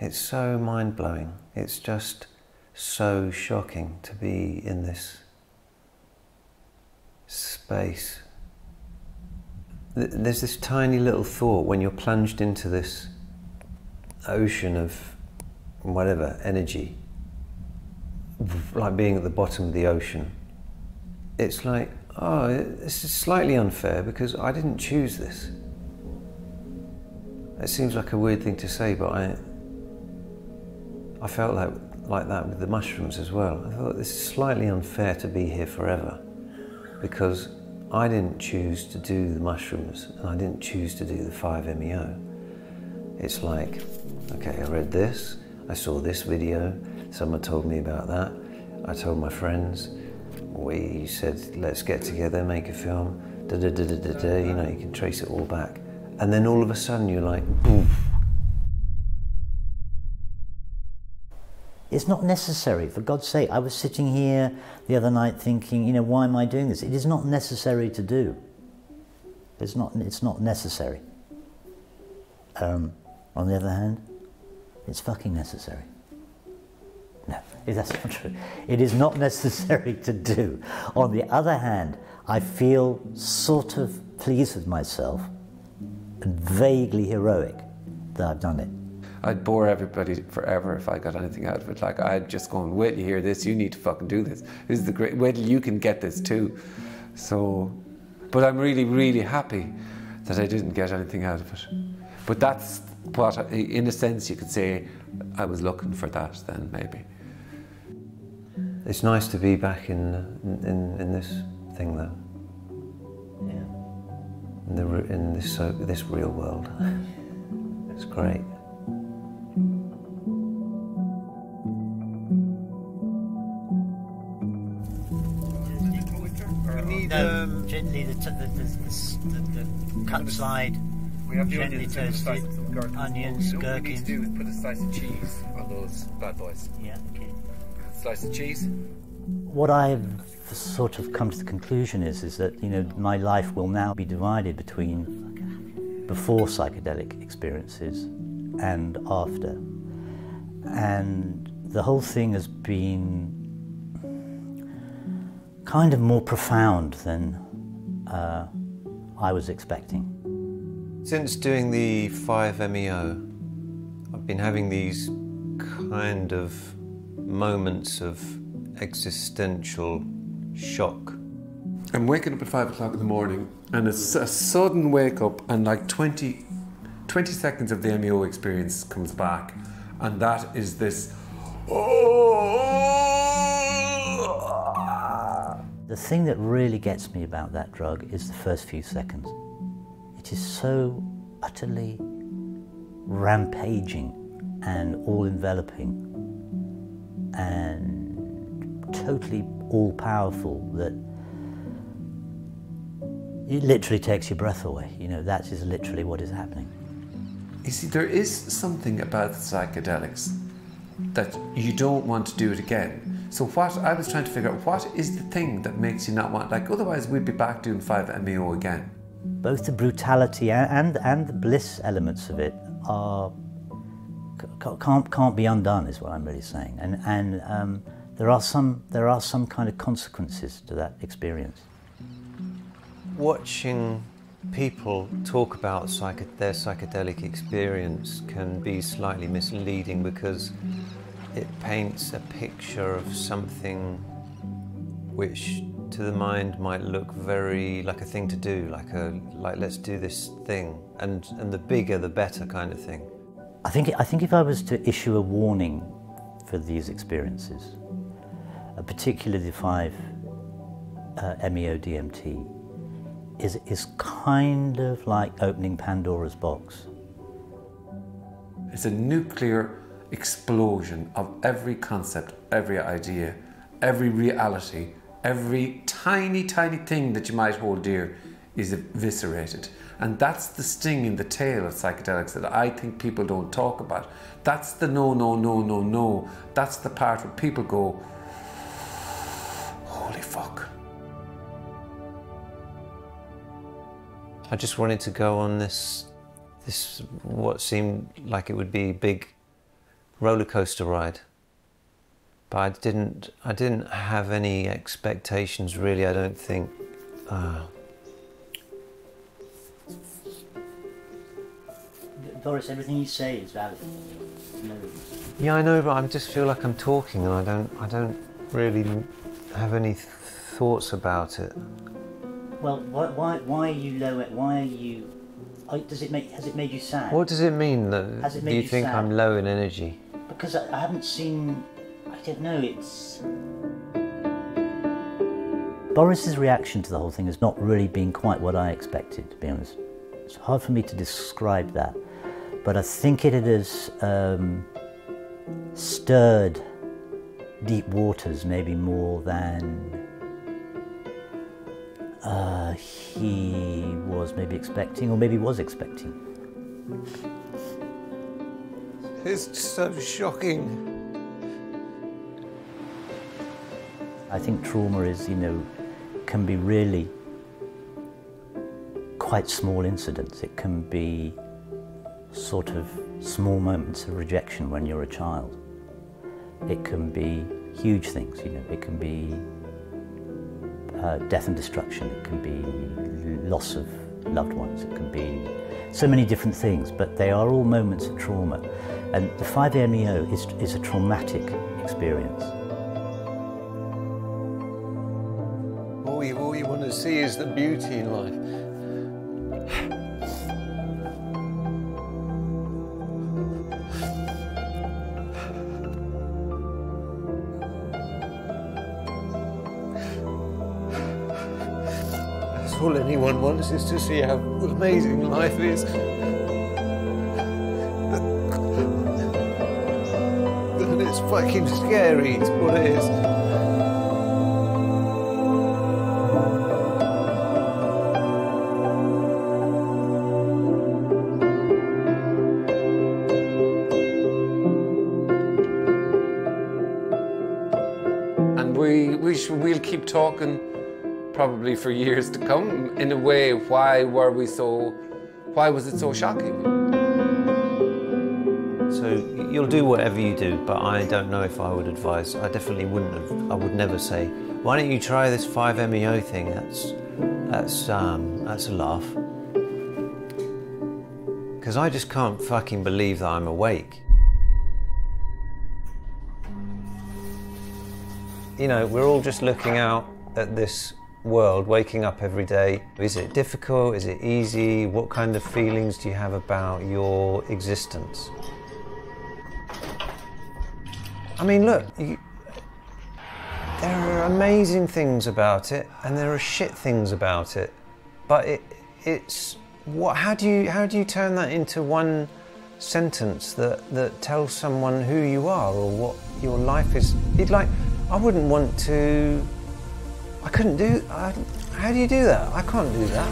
It's so mind-blowing. It's just so shocking to be in this space. There's this tiny little thought when you're plunged into this ocean of whatever, energy, like being at the bottom of the ocean. It's like, oh, this is slightly unfair because I didn't choose this. It seems like a weird thing to say, but I felt like that with the mushrooms as well. I thought this is slightly unfair to be here forever because I didn't choose to do the mushrooms and I didn't choose to do the 5MEO. It's like, okay, I read this, I saw this video, someone told me about that, I told my friends, we said, let's get together, make a film, da-da-da-da-da-da, you know, you can trace it all back. And then all of a sudden you're like, poof. It's not necessary, for God's sake. I was sitting here the other night thinking, you know, why am I doing this? It is not necessary to do. It's not necessary. On the other hand, it's fucking necessary. No, that's not true. It is not necessary to do. On the other hand, I feel sort of pleased with myself and vaguely heroic that I've done it. I'd bore everybody forever if I got anything out of it. Like, I'd just go, wait till you hear this, you need to fucking do this. This is the great, wait till you can get this too. So, but I'm really, really happy that I didn't get anything out of it. But that's what, in a sense, you could say I was looking for that then, maybe. It's nice to be back in this thing though. Yeah. In this real world. It's great. Gently the cut side. We have gently toasted onions, gherkins. What we need to do is put a slice of cheese on those bad boys. Yeah, okay. Slice of cheese. What I've sort of come to the conclusion is that, you know, my life will now be divided between before psychedelic experiences and after. And the whole thing has been kind of more profound than I was expecting. Since doing the 5MEO, I've been having these kind of moments of existential shock. I'm waking up at 5 o'clock in the morning and it's a sudden wake up and like 20 20 seconds of the MEO experience comes back, and that is this. The thing that really gets me about that drug is the first few seconds. It is so utterly rampaging and all-enveloping and totally all-powerful that it literally takes your breath away. You know, that is literally what is happening. You see, there is something about the psychedelics that you don't want to do it again. So what I was trying to figure out, what is the thing that makes you not want, like otherwise we'd be back doing 5-MeO again. Both the brutality and the bliss elements of it are can't be undone, is what I'm really saying. And there are some kind of consequences to that experience. Watching people talk about their psychedelic experience can be slightly misleading because it paints a picture of something which to the mind might look very like a thing to do, like let's do this thing, and the bigger the better kind of thing. I think if I was to issue a warning for these experiences, particularly the 5-MeO DMT, is kind of like opening Pandora's box. It's a nuclear explosion of every concept, every idea, every reality, every tiny, tiny thing that you might hold dear is eviscerated. And that's the sting in the tail of psychedelics that I think people don't talk about. That's the no, no, no, no, no. That's the part where people go, holy fuck. I just wanted to go on this what seemed like it would be a big roller coaster ride, but I didn't have any expectations really. I don't think. Boris, everything you say is valid. No. Yeah, I know, but I just feel like I'm talking, and I don't really have any thoughts about it. Well, why are you low? Why are you? Has it made you sad? What does it mean that you think sad? I'm low in energy? Because I haven't seen. I don't know. It's Boris's reaction to the whole thing has not really been quite what I expected, to be honest. It's hard for me to describe that, but I think it has stirred deep waters maybe more than he was maybe expecting, or maybe was expecting. It's so shocking. I think trauma is, can be really quite small incidents. It can be sort of small moments of rejection when you're a child. It can be huge things, it can be death and destruction, it can be loss of loved ones, it can be so many different things, but they are all moments of trauma. And the 5-MeO is a traumatic experience. All you want to see is the beauty in life. All anyone wants is to see how amazing life is. And it's fucking scary, it's what it is. And we'll keep talking probably for years to come. In a way, why was it so shocking? So you'll do whatever you do, but I don't know if I would advise. I definitely wouldn't have. I would never say, why don't you try this 5-MeO thing? That's a laugh. Because I just can't fucking believe that I'm awake. We're all just looking out at this world, waking up every day. Is it difficult? Is it easy? What kind of feelings do you have about your existence? I mean, look, there are amazing things about it, and there are shit things about it. But it's what? How do you turn that into one sentence that tells someone who you are or what your life is? I wouldn't want to. I couldn't do. How do you do that? I can't do that.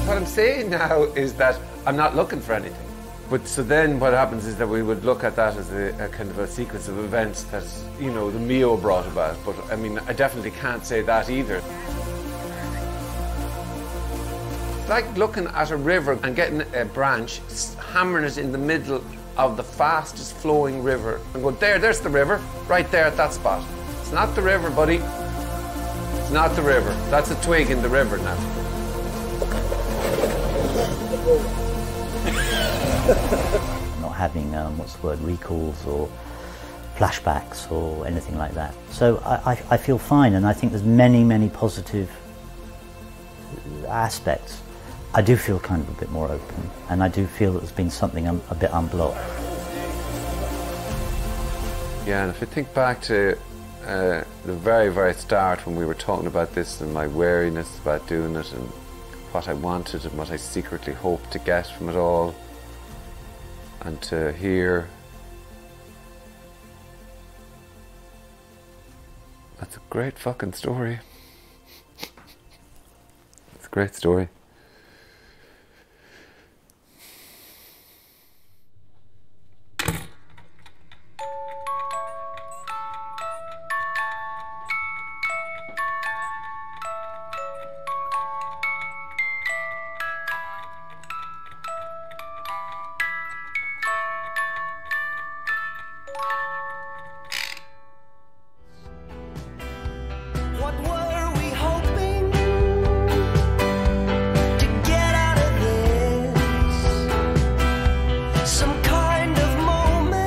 What I'm saying now is that I'm not looking for anything. But so then what happens is that we would look at that as a kind of a sequence of events that, you know, the Mio brought about. But I mean, I definitely can't say that either. It's like looking at a river and getting a branch, hammering it in the middle of the fastest flowing river and go, there's the river, right there at that spot. It's not the river, buddy. It's not the river. That's a twig in the river now. Not having, what's the word, recalls or flashbacks or anything like that. So I feel fine, and I think there's many, many positive aspects. I do feel kind of a bit more open, and I do feel that there's been something a bit unblocked. Yeah, and if I think back to the very, very start when we were talking about this and my wariness about doing it and what I wanted and what I secretly hoped to get from it all, and to hear, that's a great fucking story. It's a great story. What were we hoping to get out of this? Some kind of momentary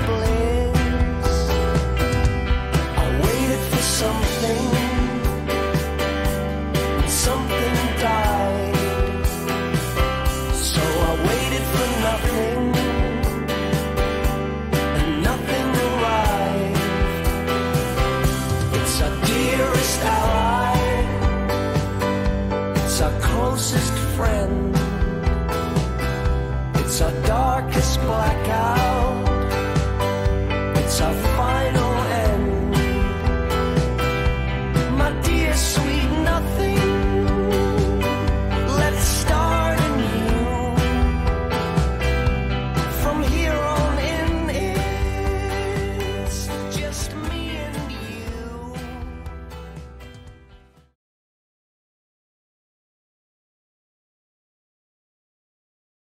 bliss. I waited for something, and something died. So I waited for nothing, and nothing arrived. It's our dearest ally, it's our closest friend, it's our darkest black eye.